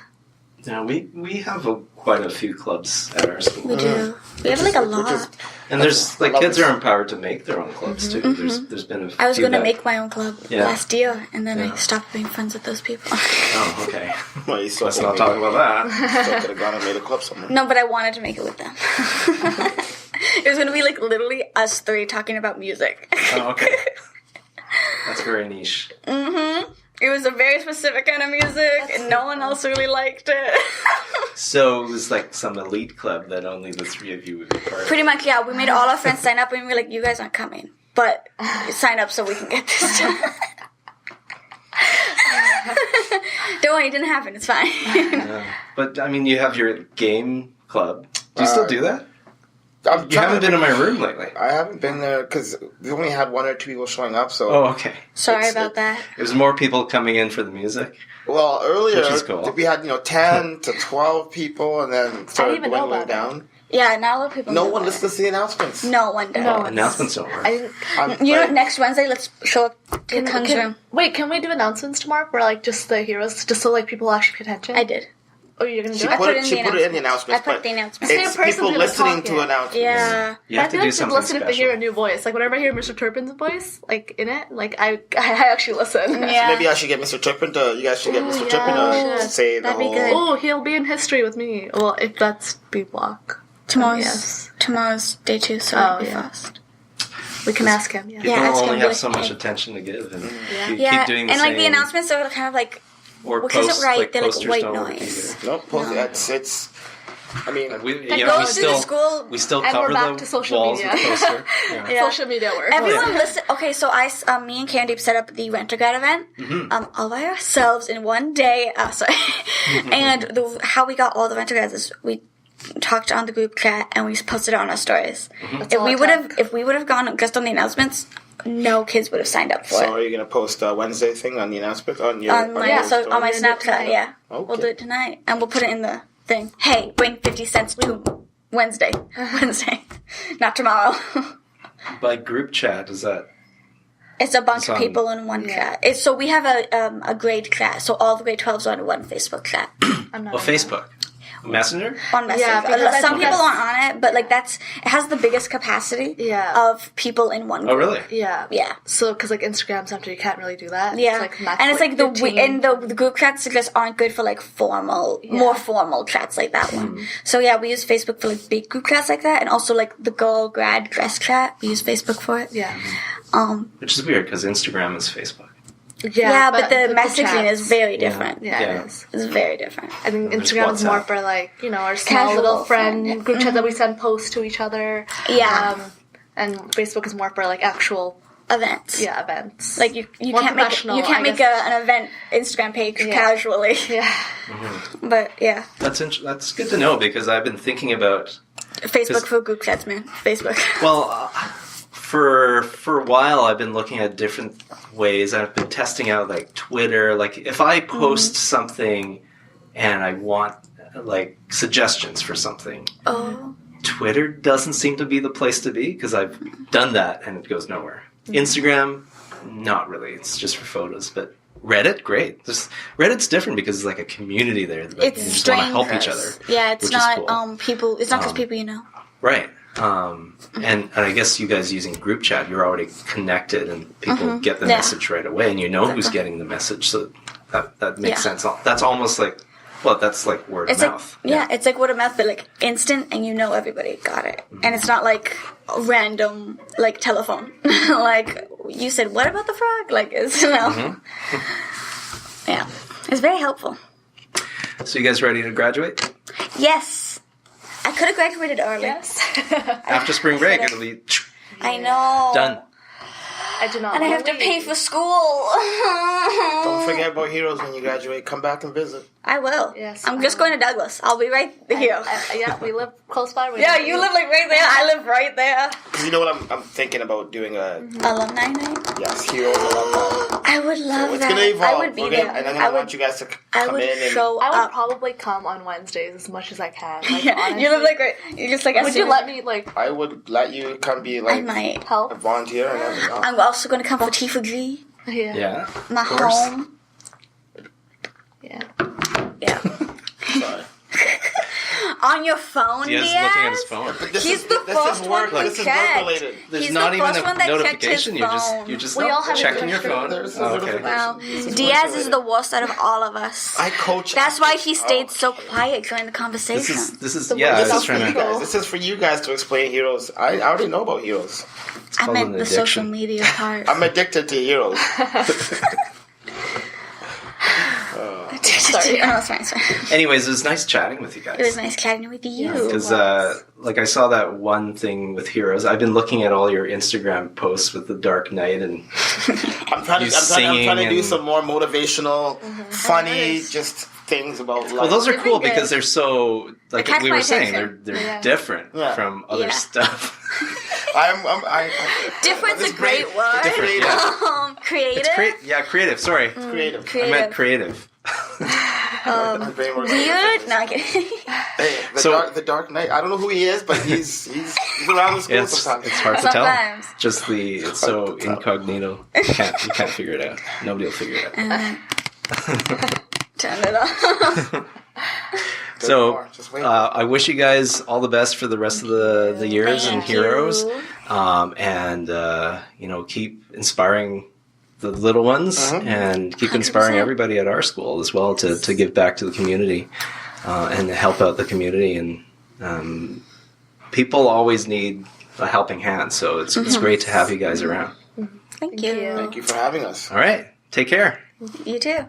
Speaker 1: Yeah, we have quite a few clubs at our school.
Speaker 2: we do. We have like a lot.
Speaker 1: And there's like kids are empowered to make their own clubs too. There's been a few
Speaker 2: I was going to
Speaker 1: that-
Speaker 2: make my own club last year, and then I
Speaker 1: Yeah.
Speaker 2: stopped being friends with those people.
Speaker 1: Oh, okay.
Speaker 4: Well, you still
Speaker 1: Let's not talk about that.
Speaker 4: Still could have gone and made a club somewhere.
Speaker 2: No, but I wanted to make it with them. It was going to be like literally us three talking about music.
Speaker 1: Oh, okay. That's very niche.
Speaker 2: It was a very specific kind of music, and no one else really liked it.
Speaker 1: So it was like some elite club that only the three of you would be part of.
Speaker 2: Pretty much, yeah. We made all our friends sign up, and we were like, "You guys aren't coming, but sign up so we can get this done." Don't worry, it didn't happen. It's fine.
Speaker 1: But I mean, you have your game club. Do you still do that? You haven't been in my room lately.
Speaker 4: I haven't been there because we only had 1 or 2 people showing up. So
Speaker 1: Oh, okay.
Speaker 2: Sorry about that.
Speaker 1: It was more people coming in for the music.
Speaker 4: well, earlier
Speaker 1: Which is cool.
Speaker 4: we had 10 to 12 people, and then started
Speaker 3: even know
Speaker 4: dwindling
Speaker 3: about
Speaker 4: down.
Speaker 2: Yeah, not a lot of people.
Speaker 4: No
Speaker 2: know
Speaker 4: one
Speaker 2: about
Speaker 4: listens to the announcements.
Speaker 2: it. No one does.
Speaker 3: No.
Speaker 1: Announcements don't work.
Speaker 3: I didn't.
Speaker 2: You know what? Next Wednesday, let's show up to Kung's room.
Speaker 3: Wait, can we do announcements tomorrow for like just the heroes, just so like people actually pay attention?
Speaker 2: I did.
Speaker 3: Oh, you're gonna do
Speaker 4: She
Speaker 3: it?
Speaker 2: I
Speaker 4: put
Speaker 2: put
Speaker 4: it.
Speaker 2: in
Speaker 4: She
Speaker 2: the
Speaker 4: put it in the announcements.
Speaker 2: I put
Speaker 4: but
Speaker 2: the announcements.
Speaker 3: Same
Speaker 4: It's
Speaker 3: person
Speaker 4: people
Speaker 3: who was
Speaker 4: listening to
Speaker 3: talking.
Speaker 4: announcements.
Speaker 2: Yeah.
Speaker 1: You have
Speaker 3: I
Speaker 1: to
Speaker 3: feel
Speaker 1: do
Speaker 3: like
Speaker 1: something
Speaker 3: listen if they hear a
Speaker 1: special.
Speaker 3: new voice. Like whenever I hear Mr. Turpin's voice, like in it, like I actually listen.
Speaker 2: Yeah.
Speaker 4: Maybe I should get Mr. Turpin to. You guys should get Mr. Turpin to
Speaker 3: should.
Speaker 4: say the
Speaker 2: That'd be
Speaker 4: whole.
Speaker 2: good.
Speaker 3: Oh, he'll be in history with me. Well, if that's B block.
Speaker 2: Tomorrow's day 2, so it'll be
Speaker 3: yeah.
Speaker 2: fast.
Speaker 3: We can ask him. Yeah.
Speaker 1: People
Speaker 2: Yeah, ask
Speaker 1: only
Speaker 2: him,
Speaker 1: have
Speaker 2: like,
Speaker 1: so much
Speaker 2: hey.
Speaker 1: attention to give, and
Speaker 3: Yeah.
Speaker 1: you
Speaker 2: Yeah,
Speaker 1: keep doing the
Speaker 2: and
Speaker 1: same.
Speaker 2: like the announcements are kind of like
Speaker 1: or
Speaker 2: which isn't
Speaker 1: posts,
Speaker 2: right,
Speaker 1: like
Speaker 2: they're like
Speaker 1: posters
Speaker 2: white
Speaker 1: don't work
Speaker 2: noise.
Speaker 1: either.
Speaker 4: No, it's. I mean,
Speaker 1: We,
Speaker 2: That
Speaker 1: yeah,
Speaker 2: goes
Speaker 1: we
Speaker 2: to
Speaker 1: still
Speaker 2: the school,
Speaker 1: we still
Speaker 3: and
Speaker 1: cover
Speaker 3: we're back
Speaker 1: the
Speaker 3: to social
Speaker 1: walls
Speaker 3: media.
Speaker 1: with poster. Yeah.
Speaker 2: Yeah.
Speaker 3: Social media work.
Speaker 2: Everyone listen. Okay, so me and Candy set up the Rent a Grad event, all by ourselves in one day. Sorry, and how we got all the Rent a Grads is we talked on the group chat and we posted it on our stories. If we would have gone just on the announcements, no kids would have signed up for
Speaker 4: so
Speaker 2: it.
Speaker 4: are you gonna post a Wednesday thing on the announcement on your
Speaker 2: On my
Speaker 4: your
Speaker 2: on my
Speaker 4: story?
Speaker 2: Snapchat, yeah,
Speaker 4: Okay.
Speaker 2: we'll do it tonight and we'll put it in the thing. Hey, bring 50 cents to Wednesday, not tomorrow.
Speaker 1: By group chat, is that?
Speaker 2: It's a bunch of
Speaker 1: Some-
Speaker 2: people in one chat. So we have a grade chat. So all the grade 12s are in one Facebook chat.
Speaker 3: I'm not
Speaker 1: Well, Facebook, Messenger.
Speaker 2: On Messenger.
Speaker 3: Yeah, because I
Speaker 2: Some
Speaker 3: think
Speaker 2: people
Speaker 3: that's-
Speaker 2: aren't on it, but like it has the biggest capacity of people in one group.
Speaker 1: Oh, really?
Speaker 3: Yeah.
Speaker 2: Yeah.
Speaker 3: So, because like Instagram, sometimes you can't really do that.
Speaker 2: Yeah,
Speaker 3: It's, like,
Speaker 2: and it's like the
Speaker 3: 15.
Speaker 2: the group chats just aren't good for like more formal chats like that one. So yeah, we use Facebook for like big group chats like that, and also like the girl grad dress chat. We use Facebook for it.
Speaker 3: Yeah.
Speaker 1: Which is weird because Instagram is Facebook.
Speaker 2: Yeah, but the
Speaker 3: group
Speaker 2: messaging
Speaker 3: chats-
Speaker 2: is very different.
Speaker 3: Yeah,
Speaker 1: Yeah.
Speaker 3: it is.
Speaker 2: It's very different.
Speaker 3: I think
Speaker 1: There's
Speaker 3: Instagram is more
Speaker 1: WhatsApp.
Speaker 3: for like, our small
Speaker 2: Casual
Speaker 3: little friend
Speaker 2: friend,
Speaker 3: group chat that we send posts to each other.
Speaker 2: Yeah.
Speaker 3: And Facebook is more for like actual
Speaker 2: Events.
Speaker 3: events.
Speaker 2: Like you
Speaker 3: More
Speaker 2: can't make
Speaker 3: professional,
Speaker 2: you can't
Speaker 3: I
Speaker 2: make
Speaker 3: guess.
Speaker 2: an event Instagram page casually.
Speaker 3: Yeah.
Speaker 2: But yeah,
Speaker 1: That's good to know because I've been thinking about.
Speaker 2: Facebook for group chats, man. Facebook.
Speaker 1: Well, for a while, I've been looking at different ways. I've been testing out like Twitter. Like if I post something and I want like suggestions for something, Twitter doesn't seem to be the place to be because I've done that and it goes nowhere. Instagram, not really. It's just for photos. But Reddit, great. Reddit's different because it's like a community there. That
Speaker 2: It's
Speaker 1: you just want to help
Speaker 2: strangers.
Speaker 1: each other.
Speaker 2: Yeah, it's
Speaker 1: which is
Speaker 2: not
Speaker 1: cool.
Speaker 2: people. It's not just people you know.
Speaker 1: Right. And I guess you guys using group chat, you're already connected and people get the
Speaker 2: Yeah.
Speaker 1: message right away and you know who's getting the message. So that makes
Speaker 2: Yeah.
Speaker 1: sense. That's almost like, that's like word
Speaker 2: It's
Speaker 1: of
Speaker 2: like
Speaker 1: mouth.
Speaker 2: it's like word of mouth, but like instant, and you know everybody got it, and it's not like a random like telephone. Like you said, what about the frog? Like it's yeah, it's very helpful.
Speaker 1: So you guys ready to graduate?
Speaker 2: Yes, I could have graduated early.
Speaker 3: Yes.
Speaker 1: After spring break, it'll be
Speaker 2: I know.
Speaker 1: done.
Speaker 3: I do not.
Speaker 2: And I have to
Speaker 3: believe-
Speaker 2: pay for school.
Speaker 4: Don't forget about Heroes when you graduate. Come back and visit.
Speaker 2: I will.
Speaker 3: Yes,
Speaker 2: I'm just going to Douglas. I'll be right here.
Speaker 3: Yeah, we live close by.
Speaker 2: Yeah, you live like right there. I live right there.
Speaker 4: Because you know what I'm thinking about doing a
Speaker 2: Alumni night.
Speaker 4: Heroes alumni.
Speaker 2: I would love
Speaker 4: It's
Speaker 2: that.
Speaker 4: gonna evolve.
Speaker 2: I would be there.
Speaker 4: And then I want you guys to
Speaker 2: I
Speaker 4: come
Speaker 2: would
Speaker 4: in and
Speaker 2: show
Speaker 3: I would
Speaker 2: up.
Speaker 3: probably come on Wednesdays as much as I can. Like,
Speaker 2: Yeah,
Speaker 3: honestly.
Speaker 2: you live like right. You just like.
Speaker 3: Would you let me like
Speaker 4: I would let you come be
Speaker 2: I
Speaker 4: like
Speaker 2: might.
Speaker 4: a
Speaker 3: help?
Speaker 4: volunteer and everything.
Speaker 2: I'm also gonna come for Tifagri,
Speaker 3: Yeah.
Speaker 1: Yeah.
Speaker 2: my
Speaker 1: Of course.
Speaker 2: home.
Speaker 3: Yeah.
Speaker 2: Yeah.
Speaker 4: Sorry.
Speaker 2: On your phone,
Speaker 1: Diaz is
Speaker 2: Diaz.
Speaker 1: looking at his phone.
Speaker 4: But this
Speaker 2: He's
Speaker 4: is,
Speaker 2: the
Speaker 4: this
Speaker 2: first
Speaker 4: is
Speaker 2: one
Speaker 4: work.
Speaker 2: who
Speaker 4: This is work
Speaker 2: checked.
Speaker 4: related.
Speaker 1: There's
Speaker 2: He's
Speaker 1: not
Speaker 2: the
Speaker 1: even
Speaker 2: first
Speaker 1: a
Speaker 2: one that checked his
Speaker 1: notification.
Speaker 2: phone.
Speaker 1: You're just
Speaker 3: We all have
Speaker 1: checking your
Speaker 3: notifications.
Speaker 1: phone.
Speaker 4: There's
Speaker 1: Oh,
Speaker 4: notifications.
Speaker 2: Wow,
Speaker 4: This is
Speaker 2: Diaz
Speaker 4: work
Speaker 2: is the
Speaker 4: related.
Speaker 2: worst out of all of us.
Speaker 4: I coach.
Speaker 2: That's why he stayed so quiet during the conversation.
Speaker 1: This is
Speaker 3: The
Speaker 1: yeah. I
Speaker 3: work
Speaker 1: was
Speaker 3: is
Speaker 1: just trying
Speaker 4: You
Speaker 1: to.
Speaker 4: guys, this is for you guys to explain heroes. I already know about heroes.
Speaker 1: It's
Speaker 2: I
Speaker 1: called
Speaker 2: meant
Speaker 1: an
Speaker 2: the social
Speaker 1: addiction.
Speaker 2: media part.
Speaker 4: I'm addicted to heroes.
Speaker 2: Sorry. Oh, it's fine, it's fine.
Speaker 1: Anyways, it was nice chatting with you guys.
Speaker 2: It was nice chatting with you.
Speaker 1: Because, like, I saw that one thing with heroes. I've been looking at all your Instagram posts with the Dark Knight, and
Speaker 4: I'm trying
Speaker 1: You
Speaker 4: to do
Speaker 1: singing
Speaker 4: some more motivational, funny, just things about life.
Speaker 1: well, those are
Speaker 2: They've
Speaker 1: cool
Speaker 2: been good.
Speaker 1: because they're so like
Speaker 2: catch
Speaker 1: we
Speaker 2: my
Speaker 1: were saying,
Speaker 2: attention.
Speaker 1: they're
Speaker 3: Yeah.
Speaker 1: different
Speaker 4: Yeah.
Speaker 1: from other
Speaker 2: Yeah.
Speaker 1: stuff.
Speaker 2: Different's
Speaker 4: this
Speaker 2: a great
Speaker 4: great-
Speaker 2: word.
Speaker 4: different, yeah.
Speaker 2: Creative.
Speaker 1: It's creative. Sorry,
Speaker 4: creative.
Speaker 1: I meant creative.
Speaker 4: My brain works
Speaker 2: Weird. No, I'm kidding.
Speaker 4: Hey, the Dark Knight. I don't know who he is, but he's around the school
Speaker 1: It's
Speaker 4: sometimes.
Speaker 1: hard to tell.
Speaker 2: Sometimes.
Speaker 1: Just it's so
Speaker 4: hard to tell.
Speaker 1: incognito. You can't figure it out. Nobody will figure it out.
Speaker 2: Turn it off.
Speaker 1: So
Speaker 4: Just wait.
Speaker 1: I wish you guys all the best for the rest of the years and
Speaker 2: Thank
Speaker 1: heroes,
Speaker 2: you.
Speaker 1: and keep inspiring the little ones and keep inspiring
Speaker 2: 100%.
Speaker 1: everybody at our school as well to give back to the community and to help out the community. And people always need a helping hand, so it's great to have you guys around.
Speaker 2: Thank you.
Speaker 4: Thank you for having us.
Speaker 1: All right, take care.
Speaker 2: You too.